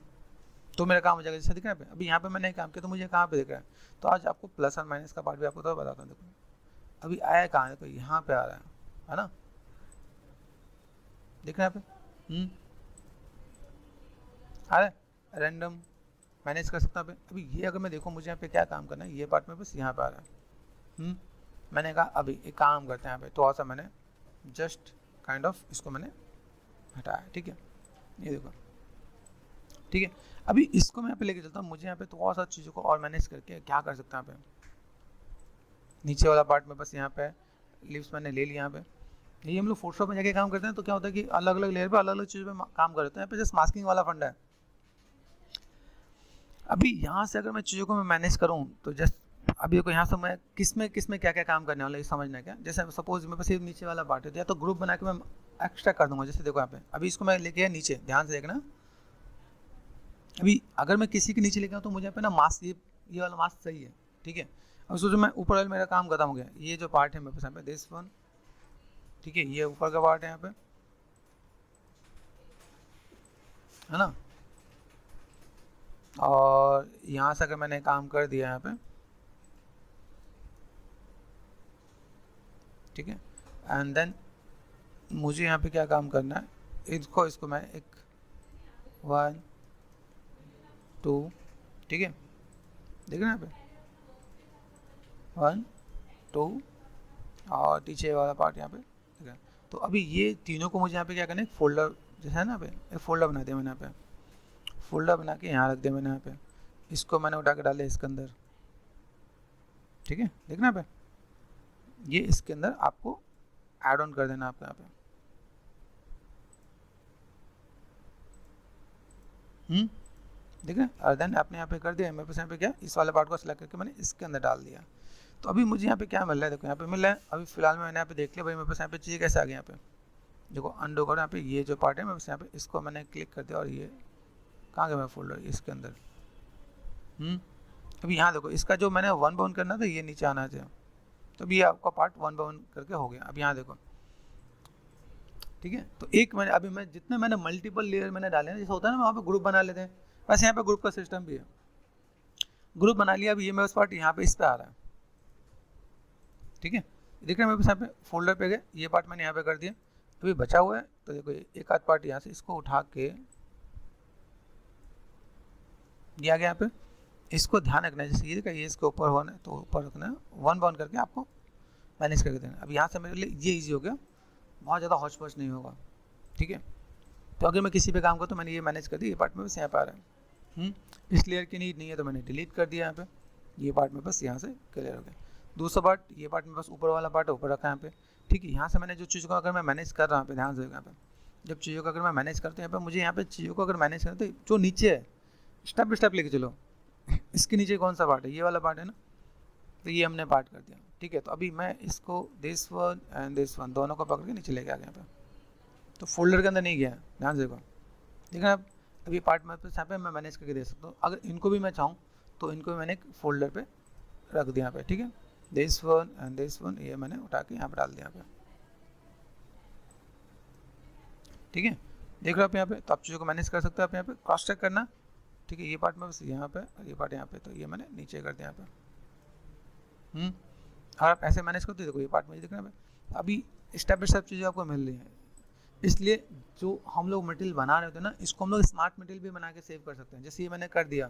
तो मेरा काम हो जाएगा। जैसे दिख रहा है अभी यहाँ पे मैंने काम किया तो मुझे कहाँ पे दिख रहा है। तो आज आपको प्लस और माइनस का पार्ट भी आपको तो बताता हूँ। देखो अभी आया कहाँ है, तो यहाँ पे आ रहा है ना, दिख रहा है यहाँ पे, आ रहा है, रैंडम मैनेज कर सकता हूँ। अभी ये अगर मैं देखूँ मुझे यहाँ पे क्या काम करना है, ये पार्ट में बस यहाँ पे आ रहा है। मैंने कहा अभी एक काम करते हैं यहाँ पे, थोड़ा सा मैंने जस्ट काइंड ऑफ इसको मैंने हटाया, ठीक है, ये देखो, ठीक है। अभी इसको मैं यहाँ पे लेके चलता हूँ, मुझे यहाँ पे थोड़ा सा चीज़ों को और मैनेज करके क्या कर सकता हूँ यहाँ पे, नीचे वाला पार्ट में बस यहाँ पे लिप्स मैंने ले लिया यहाँ पे। यही हम लोग फोटोशॉप में जाके काम करते हैं, तो क्या होता है कि अलग अलग लेयर पे अलग अलग चीज़ों पे काम करते हैं। यहाँ पे जस्ट मास्किंग वाला फंडा है। अभी यहाँ से अगर मैं चीज़ों को मैं मैनेज करूँ तो जस्ट अभी देखो यहाँ से मैं किस में क्या क्या काम करने वाला है समझना है क्या। जैसे सपोज मेरे पास ये नीचे वाला पार्ट है, या तो ग्रुप बना के मैं एक्स्ट्रा कर दूंगा। जैसे देखो यहाँ पे अभी इसको मैं लेके आया नीचे, ध्यान से देखना। अभी अगर मैं किसी के नीचे लेके आऊँ तो मुझे यहाँ पे ना मास्क, ये वाला मास्क सही है, ठीक है। अब सोचो मैं ऊपर वाला मेरा काम खत्म हो गया, ये जो पार्ट है मेरे पास यहाँ पे दिस वन, ठीक है, ये ऊपर का पार्ट है यहाँ पे, है ना। और यहाँ से अगर मैंने काम कर दिया यहाँ पे, ठीक है, एंड देन मुझे यहाँ पे क्या काम करना है, इसको मैं एक 1 2, ठीक है, देख रहे हैं यहाँ पे 1 2 और पीछे वाला पार्ट यहाँ पे, ठीक है। तो अभी ये तीनों को मुझे यहाँ पे क्या करना है, एक फोल्डर जैसा है ना, पे एक फोल्डर बना दिया मैंने यहाँ पे, फोल्डर बना के यहाँ रख दिया मैंने यहाँ पे, इसको मैंने उठा के डाल दिया इसके अंदर, ठीक है, देखना यहाँ पे, ये इसके अंदर आपको ऐड ऑन कर देना आपको यहाँ पे, ठीक है। और देन आपने यहाँ पे कर दिया, मेरे पास यहाँ पे क्या, इस वाले पार्ट को सिलेक्ट करके मैंने इसके अंदर डाल दिया। तो अभी मुझे यहाँ पे क्या मिल रहा है, देखो यहाँ पे मिल रहा है, अभी फिलहाल मैंने यहाँ पे देख लिया भाई मेरे पास यहाँ पे चीज़ें कैसे आ गई, यहाँ पे देखो अंडो करो, यहाँ पे ये जो पार्ट है मेरे पास यहाँ पे, इसको मैंने क्लिक कर दिया और ये कहाँ गया मेरा फोल्डर, इसके अंदर। अभी यहाँ देखो, इसका जो मैंने 1 बाय 1 करना था ये नीचे आना चाहिए, तो अभी आपका पार्ट 1 बाय 1 करके हो गया। अब यहाँ देखो, ठीक है, तो एक मैंने अभी मैं जितने मैंने मल्टीपल लेयर मैंने डाले ना, जैसे होता है ना वहाँ पे ग्रुप बना लेते हैं, बस यहाँ पे ग्रुप का सिस्टम भी है, ग्रुप बना लिया। अभी ये मेरे पार्ट यहाँ पे इस पे आ रहा है, ठीक है, देख रहे हैं मेरे पास यहाँ पे फोल्डर पे गए, ये पार्ट मैंने यहाँ पे कर दिया। अभी बचा हुआ है, तो देखो एक आध पार्ट यहाँ से इसको उठा के दिया गया यहाँ पे, इसको ध्यान रखना है, जैसे ये देखा ये इसके ऊपर होना है तो ऊपर रखना है, 1 बाय 1 करके आपको मैनेज करके देना। अब यहाँ से मेरे लिए ये ईजी हो गया, बहुत ज़्यादा हौच पौच नहीं होगा, ठीक है। तो अगर मैं किसी पे काम करता तो मैंने ये मैनेज कर दिया, ये पार्ट में बस यहाँ पे आ रहा है, इस लेयर की नीड नहीं है तो मैंने डिलीट कर दिया यहाँ पे, ये पार्ट में बस यहाँ से क्लियर हो गया। दूसरा पार्ट, ये पार्ट में बस ऊपर वाला पार्ट ऊपर रखा है यहाँ पे, ठीक है। यहाँ से मैंने जो चीज़ों को अगर मैं मैनेज कर रहा हूँ, पे ध्यान से यहाँ पे, जब चीज़ों को अगर मैं मैनेज करता हूँ यहाँ पे, मुझे यहाँ पे चीज़ों को अगर मैनेज करते तो जो नीचे है स्टेप बाई स्टेप लेके चलो, इसके नीचे कौन सा पार्ट है, ये वाला पार्ट है ना, तो ये हमने पार्ट कर दिया, ठीक है। तो अभी मैं इसको this one and this one दोनों को पकड़ के नीचे लेके आ गया यहाँ पे, तो फोल्डर के अंदर नहीं गया, ध्यान से देखो, देखना आप। अभी पार्ट में यहाँ पे मैं मैनेज करके दे सकता हूँ, अगर इनको भी मैं चाहूँ तो इनको भी मैंने एक फोल्डर पे रख दिया यहाँ पे, ठीक है, this one and this one, ये मैंने उठा के यहाँ पे डाल दिया यहाँ पे, ठीक है। देख रहे हो आप यहाँ पे, तो आप चीज़ों को मैनेज कर सकते हो आप यहाँ पे, क्रॉस चेक करना, ठीक है। ये पार्ट में बस यहाँ पे और ये पार्ट यहाँ पे, तो ये मैंने नीचे कर दिया यहाँ पे, और आप ऐसे मैनेज करते हो, देखो ये पार्ट में दिख रहा है। अभी स्टेप बाई स्टेप चीज़ें आपको मिल रही हैं, इसलिए जो हम लोग मटेरियल बना रहे होते हैं ना, इसको हम लोग स्मार्ट मटेरियल भी बना के सेव कर सकते हैं। जैसे ये मैंने कर दिया,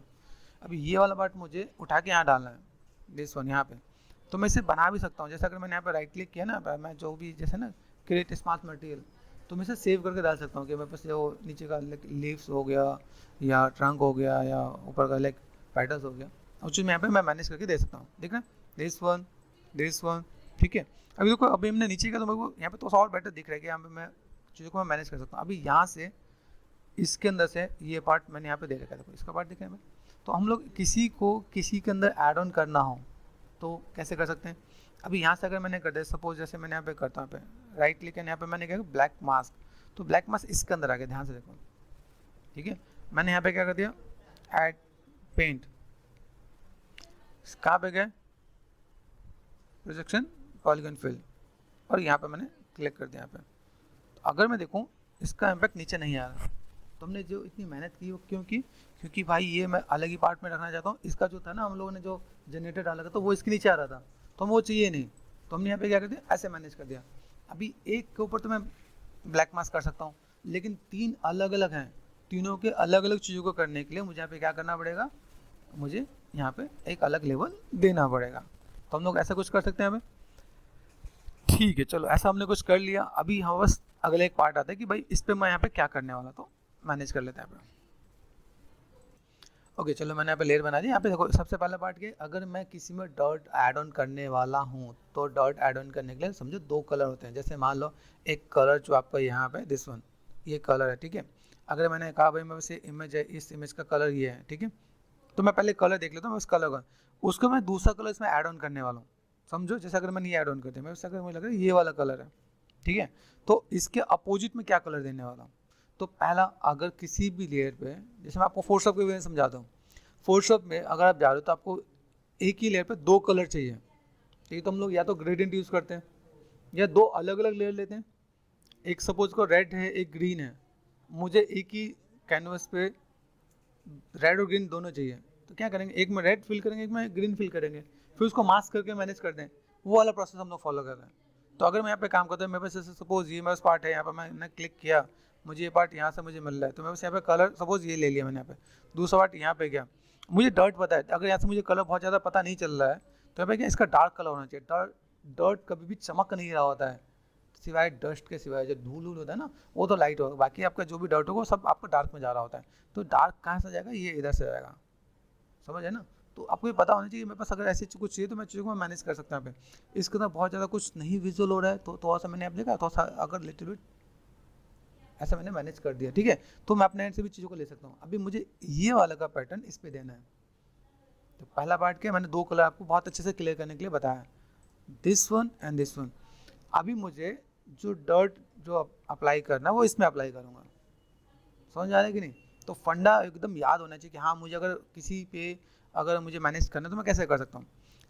अभी ये वाला पार्ट मुझे उठा के यहाँ डालना है, दिस वन यहाँ पे, तो मैं इसे बना भी सकता हूँ। जैसे अगर मैंने यहाँ पे राइट क्लिक किया ना, मैं जो भी जैसे ना क्रिएट स्मार्ट मटेरियल, तो मैं इसे सेव करके डाल सकता हूँ कि मेरे पास वो नीचे का लीव्स हो गया या ट्रंक हो गया या ऊपर का लाइक पेटल्स हो गया, उस चीज़ में यहाँ पे मैं मैनेज करके दे सकता हूँ। देख रहे हैं दिस वन, ठीक है। अभी देखो, अभी हमने नीचे का, तो मेरे को यहाँ पे तो और बेटर दिख रहा है कि यहाँ पे मैं चीज़ों को मैं मैनेज कर सकता हूँ। अभी यहाँ से इसके अंदर से ये पार्ट मैंने यहाँ पे दे रखा है, देखो इसका पार्ट दिख रहा है। तो हम लोग किसी को किसी के अंदर ऐड ऑन करना हो तो कैसे कर सकते हैं। अभी यहाँ से अगर मैंने कर दिया, सपोज जैसे मैंने यहाँ पे करता हूँ, यहाँ पे राइट क्लिक है, यहाँ पे मैंने क्या ब्लैक मास्क, तो ब्लैक मास्क इसके अंदर आ गया, ध्यान से देखो, ठीक है। मैंने यहाँ पे क्या कर दिया, ऐड पेंट, कहाँ पे गए, प्रोजेक्शन पॉलीगन फिल, और यहाँ पे मैंने क्लिक कर दिया यहाँ पे। तो अगर मैं देखूँ इसका इम्पैक्ट नीचे नहीं आ रहा, तो हमने जो इतनी मेहनत की वो क्यों की, क्योंकि भाई ये मैं अलग ही पार्ट में रखना चाहता हूँ। इसका जो था ना, हम लोगों ने जो जनरेटर डाला था, तो वो इसके नीचे आ रहा था, तो हम वो चाहिए नहीं, तो हमने यहाँ पे क्या कर दिया, ऐसे मैनेज कर दिया। अभी एक के ऊपर तो मैं ब्लैक मास्क कर सकता हूँ, लेकिन 3 अलग अलग हैं, तीनों के अलग अलग चीज़ों को करने के लिए मुझे यहाँ पे क्या करना पड़ेगा, मुझे यहाँ पे एक अलग लेवल देना पड़ेगा। तो हम लोग ऐसा कुछ कर सकते हैं। हमें ठीक है, चलो ऐसा हमने कुछ कर लिया। अभी हम बस अगले एक पार्ट आता है कि भाई इस पे मैं यहाँ पे क्या करने वाला, तो मैनेज कर लेते हैं यहाँ पे। ओके, चलो मैंने यहाँ पे लेयर बना दी। यहाँ पे देखो, सबसे पहला पार्ट क्या है, अगर मैं किसी में डॉट ऐड ऑन करने वाला हूँ, तो डॉट ऐड ऑन करने के लिए समझो 2 कलर होते हैं। जैसे मान लो एक कलर जो आपका यहाँ पे दिस वन, ये कलर है, ठीक है। अगर मैंने कहा भाई मैं वैसे इमेज है, इस इमेज का कलर ये है, ठीक है, तो मैं पहले कलर देख लेता हूँ, उस कलर का, उसको मैं दूसरा कलर इसमें ऐड ऑन करने वाला हूँ। समझो, जैसे अगर मैंने ये ऐड ऑन कर दिया, मैं उससे अगर मुझे लग रहा है ये वाला कलर है, ठीक है, तो इसके अपोजिट में क्या कलर देने वाला हूँ। तो पहला, अगर किसी भी लेयर पे, जैसे मैं आपको फोटोशॉप के वे में समझाता हूँ, फोटोशॉप में अगर आप जा रहे हो तो आपको एक ही लेयर पे 2 कलर चाहिए, ठीक है, तो हम लोग या तो ग्रेडियंट यूज़ करते हैं या 2 अलग अलग लेयर लेते हैं। एक सपोज को रेड है, एक ग्रीन है, मुझे एक ही कैनवस पे रेड और ग्रीन दोनों चाहिए, तो क्या करेंगे, एक में रेड फिल करेंगे, एक में ग्रीन फिल करेंगे, फिर उसको मास्क करके मैनेज कर दें। वो वाला प्रोसेस हम लोग फॉलो कर रहे हैं। तो अगर मैं यहाँ पे काम करता हूँ, मेरे पास सपोज ये मेरे पास पार्ट है, यहाँ पर मैंने क्लिक किया, मुझे ये पार्ट यहाँ से मुझे मिल रहा है, तो मेरे पास यहाँ पे कलर सपोज ये ले लिया मैंने, यहाँ पे दूसरा पार्ट यहाँ पे गया, मुझे डर्ट पता है, अगर यहाँ से मुझे कलर बहुत ज़्यादा पता नहीं चल रहा है, तो यहाँ पे क्या इसका डार्क कलर होना चाहिए। डर्ट कभी भी चमक नहीं रहा होता है, सिवाय डस्ट के, सिवाय जो धूल होता है ना, वो तो लाइट होगा, बाकी आपका जो भी डर्ट होगा वो सब आपका डार्क में जा रहा होता है। तो डार्क कहाँ से जाएगा, ये इधर से जाएगा, समझ है ना। तो आपको ये पता होना चाहिए मेरे पास अगर ऐसी कुछ चाहिए तो मैं चीज़ों को मैनेज कर सकता हूँ यहाँ पे। इसके अंदर बहुत ज़्यादा कुछ नहीं विजुअल हो रहा है, तो थोड़ा सा मैंने आप देखा, थोड़ा सा अगर लिटिल बिट ऐसा मैंने मैनेज कर दिया, ठीक है, तो मैं अपने एंड से भी चीज़ों को ले सकता हूँ। अभी मुझे ये वाला का पैटर्न इस पर देना है। तो पहला पार्ट क्या, मैंने 2 कलर आपको बहुत अच्छे से क्लियर करने के लिए बताया, this one and this one. अभी मुझे जो डर्ट जो अप्लाई करना है वो इसमें अप्लाई करूँगा, समझ आ रहा है कि नहीं। तो फंडा एकदम याद होना चाहिए कि हाँ मुझे अगर किसी पे अगर मुझे मैनेज करना है तो मैं कैसे कर सकता हूँ।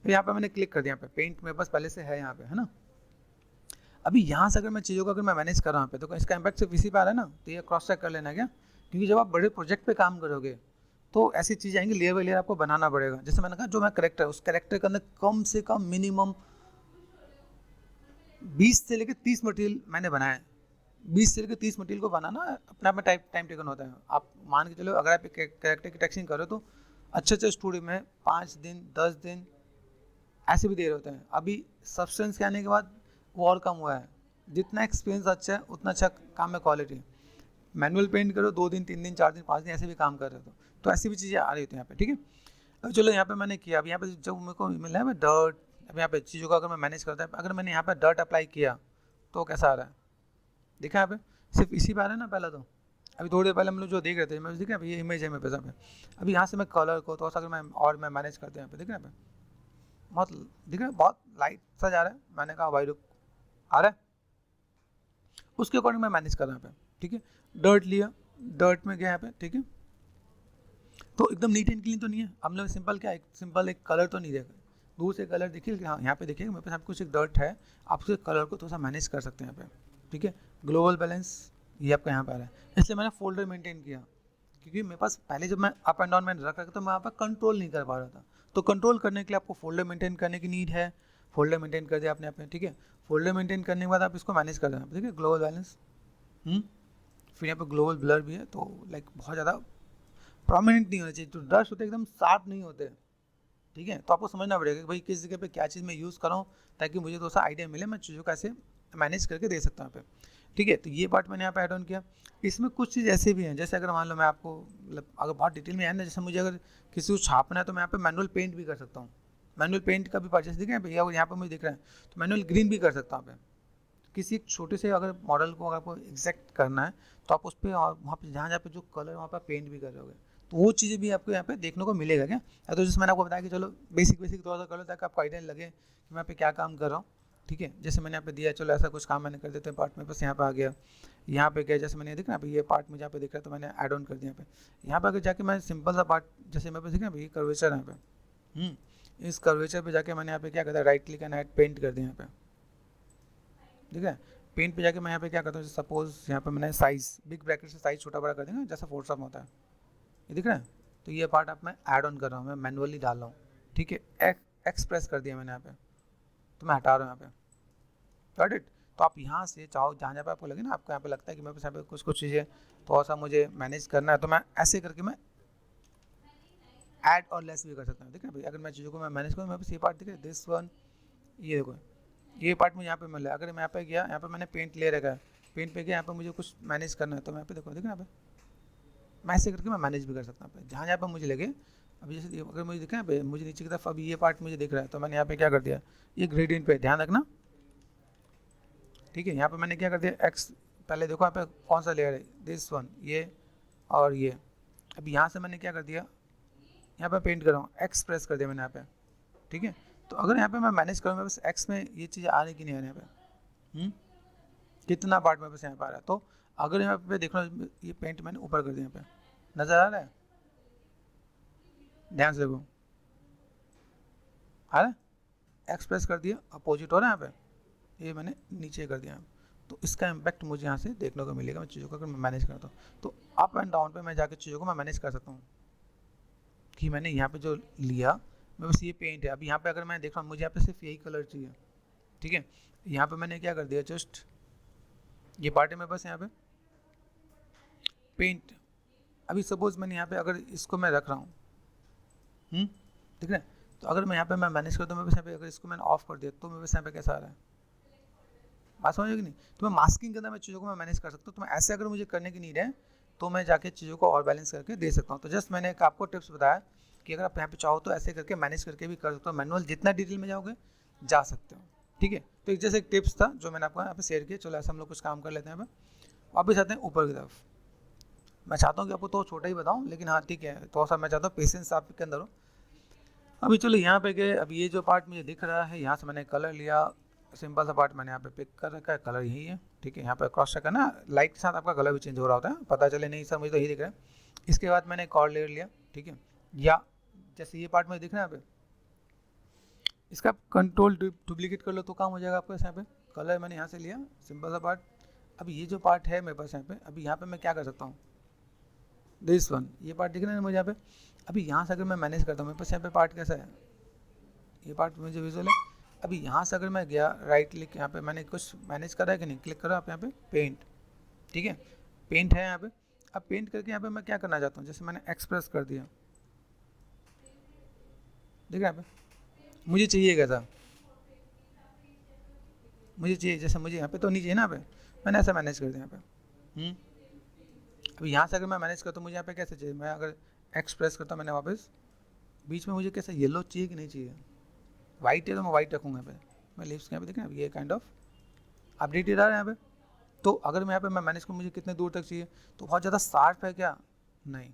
फिर यहाँ पे मैंने क्लिक कर दिया, यहाँ पे पेंट मेरे पास पहले से है यहाँ पे, है ना। अभी यहाँ से अगर मैं चीज़ों को अगर मैं मैनेज कर रहा हूँ पे, तो इसका इम्पैक्ट सिर्फ इसी पे आ रहा है ना, तो ये क्रॉस चेक कर लेना क्या, क्योंकि जब आप बड़े प्रोजेक्ट पे काम करोगे तो ऐसी चीज़ें आएंगी, लेयर बाई लेयर आपको बनाना पड़ेगा। जैसे मैंने कहा जो मैं करेक्टर, उस करेक्टर के अंदर कम से कम मिनिमम 20 से लेकर 30 मटेरियल मैंने बनाए। 20 से लेकर 30 मटेरियल को बनाना अपने आप में टाइम टेकन होता है। आप मान के चलो अगर आप कैरेक्टर की टेक्सिंग करो तो अच्छे स्टूडियो में 5 दिन 10 दिन ऐसे भी दे रहे होते हैं। अभी सब्सटेंस के आने के बाद वो और कम हुआ है, जितना एक्सपीरियंस अच्छा है उतना अच्छा काम है क्वालिटी। मैनुअल पेंट करो 2 दिन 3 दिन 4 दिन 5 दिन ऐसे भी काम कर रहे हो, तो ऐसी भी चीज़ें आ रही होती हैं यहाँ पे, ठीक है। अब चलो यहाँ पे मैंने किया, अब यहाँ पे जब मेरे को मिला है डर्ट, अब यहाँ पे चीज़ों को अगर मैं मैनेज करता है, अगर मैंने यहाँ पे डर्ट अप्लाई किया तो कैसा आ रहा है, देखा यहाँ पे सिर्फ इसी पे आ रहा है ना। पहला तो अभी थोड़ी देर पहले हम लोग जो देख रहे थे, मैं देखा ये इमेज है मेरे पास पे। अभी यहाँ से मैं कलर को थोड़ा सा अगर मैं मैनेज करते हैं यहाँ पे, देख रहे हैं बहुत दिख रहा है, बहुत लाइट सा जा रहा है, मैंने कहा वाई लुक आ रहा है, उसके अकॉर्डिंग मैं मैनेज कर रहा हूँ यहाँ पे, ठीक है। डर्ट लिया, डर्ट में गया यहाँ पे, ठीक है, तो एकदम नीट एंड क्लीन तो नहीं है। हम लोग सिंपल क्या, एक सिंपल एक कलर तो नहीं देखा, दूर से कलर देखिए, हाँ यहाँ पे देखिए मेरे पास कुछ एक डर्ट है, आप उसके कलर को थोड़ा सा मैनेज कर सकते हैं यहाँ पे, ठीक है। ग्लोबल बैलेंस ये आपका यहाँ पे आ रहा है, इसलिए मैंने फोल्डर मेंटेन किया, क्योंकि मेरे पास पहले जब मैं अप एंड डाउन मैंने रख रखा तो मैं यहाँ पर कंट्रोल नहीं कर पा रहा था। तो कंट्रोल करने के लिए आपको फोल्डर मेंटेन करने की नीड है, फोल्डर मेंटेन कर दिया आपने अपने, ठीक है। फोल्डर मेंटेन करने के बाद आप इसको मैनेज कर देना, ठीक है, ग्लोबल बैलेंस। फिर यहाँ पे ग्लोबल ब्लर भी है, तो लाइक बहुत ज़्यादा प्रोमिनेंट नहीं होना चाहिए, तो डस्ट होते एकदम शार्प नहीं होते, ठीक है। तो आपको समझना पड़ेगा कि भाई किस जगह पे क्या चीज़ मैं यूज़ कर रहा हूँ, ताकि मुझे थोड़ा सा आइडिया मिले, मैं चीज़ों को ऐसे मैनेज करके दे सकता हूँ यहाँ पे, ठीक है। तो ये पार्ट मैंने यहाँ पे ऐड ऑन किया। इसमें कुछ चीज़ ऐसे भी हैं, जैसे अगर मान लो मैं आपको मतलब अगर बहुत डिटेल में है ना, जैसे मुझे अगर किसी को छापना है तो मैं यहाँ पे मैनुअल पेंट भी कर सकता हूँ। मैनुअल पेंट का भी परचेस दिख रहा है भैया, यहाँ पर मुझे दिख रहा है, तो मैनुअल ग्रीन भी कर सकता हूँ यहाँ पे। किसी एक छोटे से अगर मॉडल को अगर आपको एग्जैक्ट करना है तो आप उस पर वहाँ पे जहाँ जहाँ पे जो कलर वहाँ पर पेंट भी कर रहे होगे, तो वो चीज़ें भी आपको यहाँ पे देखने को मिलेगा क्या। तो जैसे मैंने आपको बताया कि चलो बेसिक थोड़ा सा कर लो ताकि आपको आइडिया लगे कि मैं यहाँ पे क्या काम कर रहा हूँ, ठीक है। जैसे मैंने यहाँ पे दिया, चलो ऐसा कुछ काम मैंने कर देते हैं, पार्ट में बस यहाँ पे आ गया, यहाँ पे गया, जैसे मैंने देखा ना ये पार्ट मुझे यहाँ पे दिख रहा है तो मैंने ऐड ऑन कर दिया यहाँ पे। यहाँ पे अगर जाके मैं सिंपल सा पार्ट जैसे मेरे पास दिख रहा है ये कर्वेचर यहाँ पे, इस कर्वेचर पे जाके मैंने यहाँ पे क्या करता है, right click and add paint कर दिया यहाँ पे, ठीक है। पेंट पे जाके मैं यहाँ पे क्या करता हूँ, सपोज यहाँ पे मैंने साइज़ बिग ब्रैकेट से साइज़ छोटा बड़ा कर देंगे जैसा फोटोशॉप में होता है, ये दिख रहा है। तो ये पार्ट आप मैं ऐड ऑन कर रहा हूँ, मैं मैनुअली डाल रहा हूँ, ठीक है। एक्सप्रेस कर दिया मैंने यहाँ पे, तो मैं हटा रहा हूँ यहाँ पे, गॉट इट। तो आप यहाँ से चाहो जहाँ जहाँ पे आपको लगे ना, आपको यहाँ पे लगता है कि मेरे पास यहाँ पे कुछ चीज़ें थोड़ा सा मुझे मैनेज करना है, तो मैं ऐसे करके मैं ऐड और लेस भी कर सकता हूँ, ठीक है भाई। अगर मैं चीज़ों को मैं मैनेज करूँ, मेरे पास ये पार्ट दिख रहा है, दिस वन, ये देखो ये पार्ट मुझे यहाँ पे मिल रहा है। अगर मैं यहाँ पे गया, यहाँ पे मैंने पेंट ले रखा है, पेंट पे गया, यहाँ पे मुझे कुछ मैनेज करना है, तो मैं यहाँ पे देखो यहाँ पे मैं ऐसे करके मैं मैनेज भी कर सकता हूँ जहाँ जहाँ पे मुझे लगे। अभी जैसे अगर मुझे दिखा यहाँ पे मुझे नीचे की तरफ अभी ये पार्ट मुझे दिख रहा है, तो मैंने यहाँ पे क्या कर दिया, ये ग्रेडियंट पे ध्यान रखना, ठीक है। यहाँ पे मैंने क्या कर दिया, एक्स पहले देखो यहाँ पे कौन सा लेयर है, दिस वन, ये और ये। अभी यहाँ से मैंने क्या कर दिया, यहाँ पे पेंट कर रहा हूँ, एक्स प्रेस कर दिया मैंने यहाँ पे, ठीक है। तो अगर यहाँ पे मैं मैनेज करूँ, मेरे पास एक्स में ये चीज़ें आ रही कि नहीं आ रही यहाँ पे, कितना पार्ट मेरे पास यहाँ पे आ रहा है। तो अगर यहाँ पे देख रहा हूँ ये पेंट मैंने ऊपर कर दिया, यहाँ पे नज़र आ रहा है, ध्यान से देखो, आ रहा है, एक्स प्रेस कर दिया, अपोजिट हो रहा है यहाँ पे, ये मैंने नीचे कर दिया। तो इसका इम्पैक्ट मुझे यहाँ से देखने को मिलेगा, मैं चीज़ों को अगर मैं मैनेज करता हूँ तो अप एंड डाउन पे मैं जाके चीज़ों को मैं मैनेज कर सकता हूँ कि मैंने यहाँ पे जो लिया, मैं बस ये पेंट है, अब यहाँ पे अगर मैं देख रहा हूँ मुझे यहाँ पे सिर्फ यही कलर चाहिए, ठीक है, यहाँ पे मैंने क्या कर दिया, जस्ट ये पार्ट है मेरे पास यहाँ पे पेंट। अभी सपोज मैंने यहाँ पे अगर इसको मैं रख रहा हूँ, ठीक है, तो अगर मैं यहाँ पे मैं मैनेज करता हूँ, मैं बस यहाँ पे अगर इसको मैंने ऑफ कर दिया तो मेरे पास यहाँ पे कैसा आ रहा है, बात समझ कि नहीं। तो मैं मास्किंग के अंदर मैं चीज़ों को मैं मैनेज कर सकता हूँ। तो मैं ऐसे अगर मुझे करने की नीड है तो मैं जाके चीज़ों को और बैलेंस करके दे सकता हूँ। तो जस्ट मैंने एक आपको टिप्स बताया कि अगर आप यहाँ पे चाहो तो ऐसे करके मैनेज करके भी कर सकते हो, मैनुअल जितना डिटेल में जाओगे जा सकते हो, ठीक है। तो एक जैसे एक टिप्स था जो मैंने आपको यहाँ पे शेयर किया। चलो ऐसा हम लोग कुछ काम कर लेते हैं। यहाँ पे वापस आते हैं ऊपर की तरफ। मैं चाहता हूँ कि आपको तो छोटा ही बताऊँ, लेकिन हाँ ठीक है, थोड़ा सा मैं चाहता हूँ पेशेंस आपके अंदर हो। अभी चलो यहाँ पे गए, अब ये जो पार्ट मुझे दिख रहा है यहाँ से मैंने कलर लिया, सिंपल सा पार्ट मैंने यहाँ पे पिक कर रखा है, कलर यही है, ठीक है। यहाँ पे क्रॉस चेक है ना, लाइट के साथ आपका कलर भी चेंज हो रहा होता है, पता चले नहीं सर मुझे तो यही दिख रहा है। इसके बाद मैंने एक और लेयर लिया, ठीक है, या जैसे ये पार्ट मुझे दिख रहा है यहाँ पे, इसका कंट्रोल डुप्लीकेट कर लो तो काम हो जाएगा आपको। यहाँ पे कलर मैंने यहाँ से लिया, सिंपल सा पार्ट। अब ये जो पार्ट है मेरे पास यहाँ पे, अभी यहाँ पे मैं क्या कर सकता हूँ, दिस वन, ये पार्ट दिख रहा है मुझे यहाँ पे। अभी यहाँ से अगर मैं मैनेज करता हूँ, मेरे पास यहाँ पे पार्ट कैसा है, ये पार्ट मुझे विजुअल है। अभी यहाँ से अगर मैं गया राइट क्लिक, यहाँ पे मैंने कुछ मैनेज करा है कि नहीं, क्लिक करो आप यहाँ पे पेंट, ठीक है, पेंट है यहाँ पे। अब पेंट करके यहाँ पे मैं क्या करना चाहता हूँ, जैसे मैंने एक्सप्रेस कर दिया, ठीक है, यहाँ पे मुझे चाहिए कैसा, मुझे चाहिए जैसे मुझे यहाँ पे तो नहीं चाहिए ना, यहाँ पे मैंने ऐसा मैनेज कर दिया यहाँ पे। अब यहाँ से अगर मैं मैनेज करता हूँ मुझे यहाँ पे कैसे चाहिए, मैं अगर एक्सप्रेस करता हूँ मैंने वापस, बीच में मुझे कैसा येलो चाहिए कि नहीं चाहिए, वाइट है तो मैं वाइट रखूँगा यहाँ पे। मैं लिप्स यहाँ पे देखें ये काइंड ऑफ अपडेटेड आ रहा है यहाँ पे। तो अगर मैं यहाँ पे मैं मैनेज करूँ मुझे कितने दूर तक चाहिए, तो बहुत ज़्यादा शार्प है क्या, नहीं,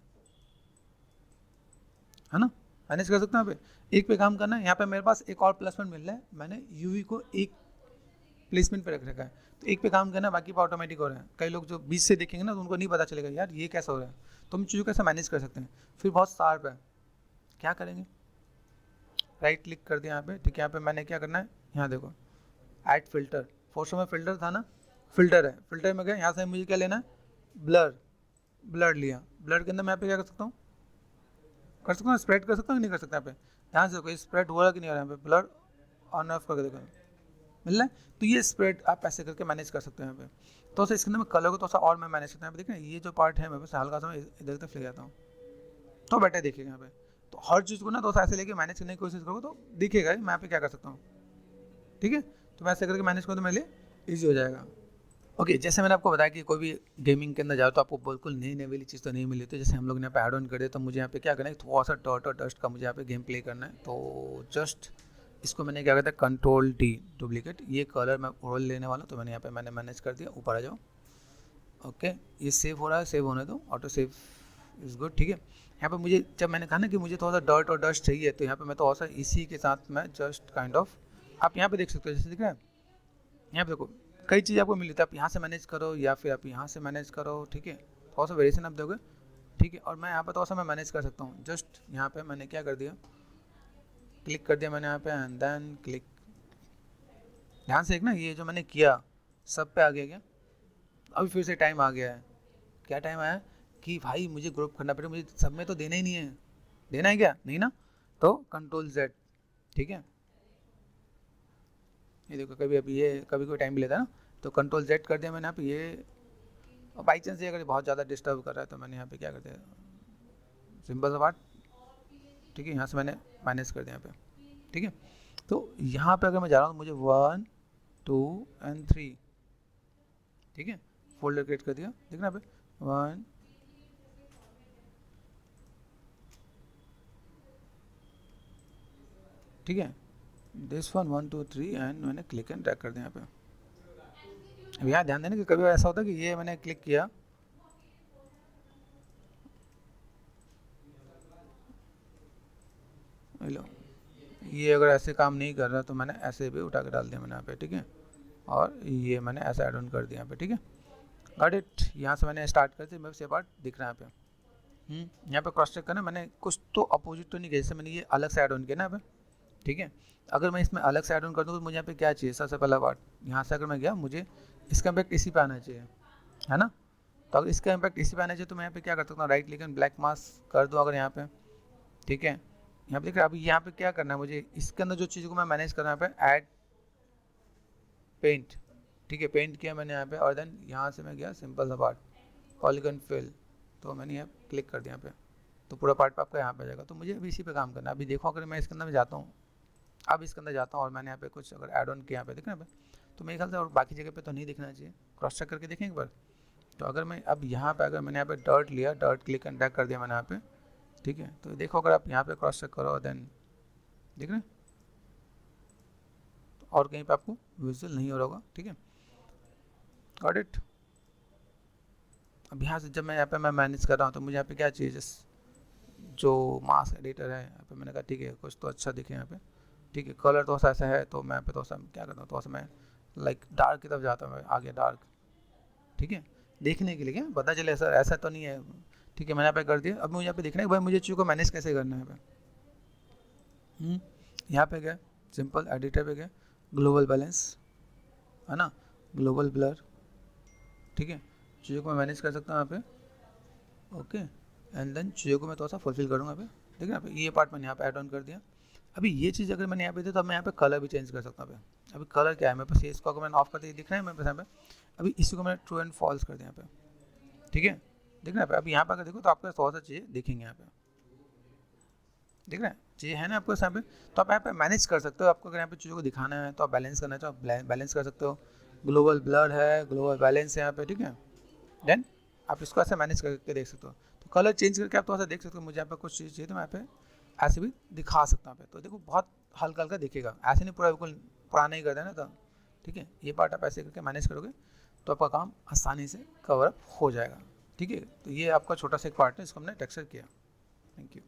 है ना, मैनेज कर सकते हैं यहाँ पे। एक पे काम करना है, यहाँ पे मेरे पास एक और प्लस पॉइंट मिल रहा है, मैंने यूवी को एक प्लेसमेंट पे रख रखा है, तो एक पे काम करना है, बाकी पे ऑटोमेटिक हो रहा है। कई लोग जो बीच से देखेंगे ना तो उनको नहीं पता चलेगा यार ये कैसा हो रहा है, तो हम चीज़ों कैसे मैनेज कर सकते हैं। फिर बहुत शार्प है, क्या करेंगे, राइट क्लिक कर दिया यहाँ पे, ठीक है। यहाँ पे मैंने क्या करना है, यहाँ देखो ऐड फिल्टर, फोटो में फिल्टर था ना, फिल्टर है, फिल्टर में गया, यहाँ से मुझे क्या लेना है, ब्लर, ब्लर लिया, ब्लर के अंदर मैं यहाँ पे क्या कर सकता हूँ, स्प्रेड कर सकता हूँ, नहीं कर सकता यहाँ पे। ध्यान से देखो स्प्रेड हो रहा कि नहीं हो रहा है, यहाँ पे ब्लर ऑन ऑफ करके देखो मिल रहा है। तो ये स्प्रेड आप ऐसे करके मैनेज कर सकते हो यहाँ पे। तो इसके अंदर मैं कलर को तो और मैं मैनेज करता हूँ, यहाँ पे देखें ये जो पार्ट है मेरे पास हल्का सा मैं इधर तक ले जाता हूँ तो बेटर दिखेगा यहाँ पे। तो हर चीज़ को ना दोस्तों ऐसे लेके मैनेज करने की कोशिश करोगे तो दिखेगा मैं यहाँ पे क्या कर सकता हूँ, ठीक है। तो मैं ऐसे करके मैनेज करूँ तो मेरे लिए ईजी हो जाएगा। ओके, जैसे मैंने आपको बताया कि कोई भी गेमिंग के अंदर जाओ तो आपको बिल्कुल नई नई वाली चीज़ तो नहीं मिली। तो जैसे हम लोग ने यहाँ पे ऐड ऑन कर दिया, तो मुझे यहाँ पे क्या करना है, थोड़ा सा डॉट और डस्ट का मुझे यहाँ पे गेम प्ले करना है। तो जस्ट इसको मैंने क्या कहता है कंट्रोल डी डुप्लीकेट, ये कलर मैं ओवरऑल लेने वाला हूँ, तो मैंने यहाँ पे मैंने मैनेज कर दिया। ऊपर आ जाओ, ओके ये सेव हो रहा है, सेव होने दो, ऑटो सेव इज़ गुड, ठीक है। यहाँ पे मुझे जब मैंने कहा ना कि मुझे थोड़ा सा डॉट और डस्ट चाहिए, तो यहाँ पे मैं थोड़ा सा इसी के साथ मैं जस्ट काइंड ऑफ, आप यहाँ पे देख सकते हो जैसे दिख रहा है, यहाँ पे देखो कई चीज़ आपको मिली थी, आप यहाँ से मैनेज करो या फिर आप यहाँ से मैनेज करो, ठीक है। थोड़ा सा वेरिएशन आप दोगे, ठीक है। और मैं यहाँ पे थोड़ा सा मैं मैनेज कर सकता हूँ, जस्ट यहाँ पे मैंने क्या कर दिया, क्लिक कर दिया मैंने यहाँ पे एंड देन क्लिक। ध्यान से एक ना ये जो मैंने किया सब पे आ गया क्या, अभी फिर से टाइम आ गया है, क्या टाइम आया कि भाई मुझे ग्रुप करना पड़ेगा, मुझे सब में तो देना ही नहीं है, देना है क्या, नहीं ना, तो कंट्रोल जेड, ठीक है। ये देखो कभी अभी ये कभी कोई टाइम भी लेता है ना, तो कंट्रोल जेड कर दिया मैंने यहाँ पे। ये बाई चांस ये अगर बहुत ज़्यादा डिस्टर्ब कर रहा है तो मैंने यहाँ पे क्या कर दिया, सिंपल सा बात, ठीक है, यहाँ से मैंने माइनस कर दिया यहाँ पे, ठीक है। तो यहाँ पे अगर मैं जा रहा हूँ मुझे 1 2 एंड 3, ठीक है, फोल्डर क्रिएट कर दिया, देखना यहाँ पे 1, ठीक है, दिस 1 2 3 एंड मैंने क्लिक एंड ड्रैग कर दिया यहाँ पे। अब यहाँ ध्यान देना कि कभी ऐसा होता है कि ये मैंने क्लिक किया, लो ये अगर ऐसे काम नहीं कर रहा तो मैंने ऐसे भी उठा के डाल दिया मैंने यहाँ पे, ठीक है। और ये मैंने ऐसा ऐड ऑन कर दिया यहाँ पे, ठीक है, गॉट इट। यहाँ से मैंने स्टार्ट कर दिया, मेरे से पार्ट दिख रहा है यहाँ पे। यहाँ पे क्रॉस चेक करना, मैंने कुछ तो अपोजिट तो नहीं किया, जैसे मैंने ये अलग से ऐड ऑन किया ना यहाँ पे, ठीक है। अगर मैं इसमें अलग से ऐड ऑन कर दूँ तो मुझे यहाँ पे क्या चाहिए, सबसे पहला पार्ट यहाँ से अगर मैं गया, मुझे इसका इम्पैक्ट इसी पे आना चाहिए, है ना। तो अगर इसका इम्पैक्ट इसी पे आना चाहिए तो मैं यहाँ पे क्या कर सकता हूँ, right click and black mask कर दूँ अगर यहाँ पे, ठीक है। यहाँ पे देख रहे अभी यहाँ पे क्या करना है मुझे, इसके अंदर जो चीज़ों को मैं मैनेज करना है यहाँ पे ऐड पेंट, ठीक है। पेंट किया मैंने यहाँ पे और देन यहाँ से मैं गया सिंपल सा पार्ट पॉलीगन फिल, तो मैंने यहाँ क्लिक कर दिया यहाँ पे, तो पूरा पार्ट आपका यहाँ पे आ जाएगा। तो मुझे अभी इसी पे काम करना है। अभी देखो अगर मैं इसके अंदर में जाता हूँ, अब इसके अंदर जाता हूँ और मैंने यहाँ पे कुछ अगर ऐड ऑन किया यहाँ पे देखना पे, तो मेरे ख्याल से और बाकी जगह पे तो नहीं दिखना चाहिए, क्रॉस चेक करके देखें एक बार। तो अगर मैं अब यहाँ पे अगर मैंने यहाँ पे डर्ट लिया, डर्ट क्लिक एंड ड्रैग कर दिया मैंने यहाँ पे, ठीक है। तो देखो अगर आप यहाँ पे क्रॉस चेक करो देन देख रहे हैं, तो और कहीं पे आपको विजुअल नहीं हो रहा होगा, ठीक है। Got it. अब यहाँ से जब मैं यहाँ पे मैं मैनेज कर रहा हूँ तो मुझे यहाँ पे क्या चाहिए, जस्ट जो मास्क एडिटर है यहाँ पे मैंने कहा ठीक है कुछ तो अच्छा दिखे यहाँ पे, ठीक है। कलर थोड़ा सा ऐसा है तो मैं यहाँ पे थोड़ा सा क्या करता हूँ, थोड़ा सा मैं लाइक डार्क की तरफ जाता हूँ, आगे डार्क, ठीक है। देखने के लिए क्या पता चले सर ऐसा तो नहीं है, ठीक है। मैंने यहाँ पे कर दिया। अब मुझे यहाँ पे देखना है भाई मुझे चीज़ों को मैनेज कैसे करना है। यहाँ पे गया सिंपल एडिटर पे गया, ग्लोबल बैलेंस है ना, ग्लोबल ब्लर, ठीक है। चीज़ों को मैं मैनेज कर सकता हूँ यहाँ पे, ओके। एंड देन चीज़ों को मैं थोड़ा सा फुलफिल करूँगा यहाँ पे, ठीक है। यहाँ पे ये पार्ट मैंने यहाँ पे ऐड ऑन कर दिया। अभी ये चीज़ अगर मैंने यहाँ पे दी तो अब मैं यहाँ पे कलर भी चेंज कर सकता हूँ। अभी कलर क्या है मेरे पास, इसको अगर मैंने ऑफ कर दिया दिख रहा है मेरे पास यहाँ पे। अभी इसी को मैंने ट्रू एंड फॉल्स कर दिया यहाँ पे, ठीक है। दिख रहा है अभी यहाँ पे अगर देखो तो आपको थोड़ा सा चीज़ें दिखेंगे यहाँ पे, दिख रहा है चीज़ें है ना आपको यहाँ पे। तो आप यहाँ पे मैनेज कर सकते हो, आपको अगर यहाँ पे चीज़ों को दिखाना है तो आप बैलेंस करना चाहो आप बैलेंस कर सकते हो। ग्लोबल ब्लर है, ग्लोबल बैलेंस है यहाँ पे, ठीक है। देन आप इसको ऐसे मैनेज करके देख सकते हो। तो कलर चेंज करके आप थोड़ा सा देख सकते हो, मुझे यहाँ पे कुछ चीज़ चाहिए तो मैं यहाँ पे ऐसे भी दिखा सकता हूँ। तो देखो बहुत हल्का हल्का दिखेगा, ऐसे नहीं पूरा बिल्कुल पुराना ही कर देना। तो ठीक है, ये पार्ट आप ऐसे करके मैनेज करोगे तो आपका काम आसानी से कवर अप हो जाएगा, ठीक है। तो ये आपका छोटा सा एक पार्ट है, इसको हमने टेक्सचर किया। Thank you.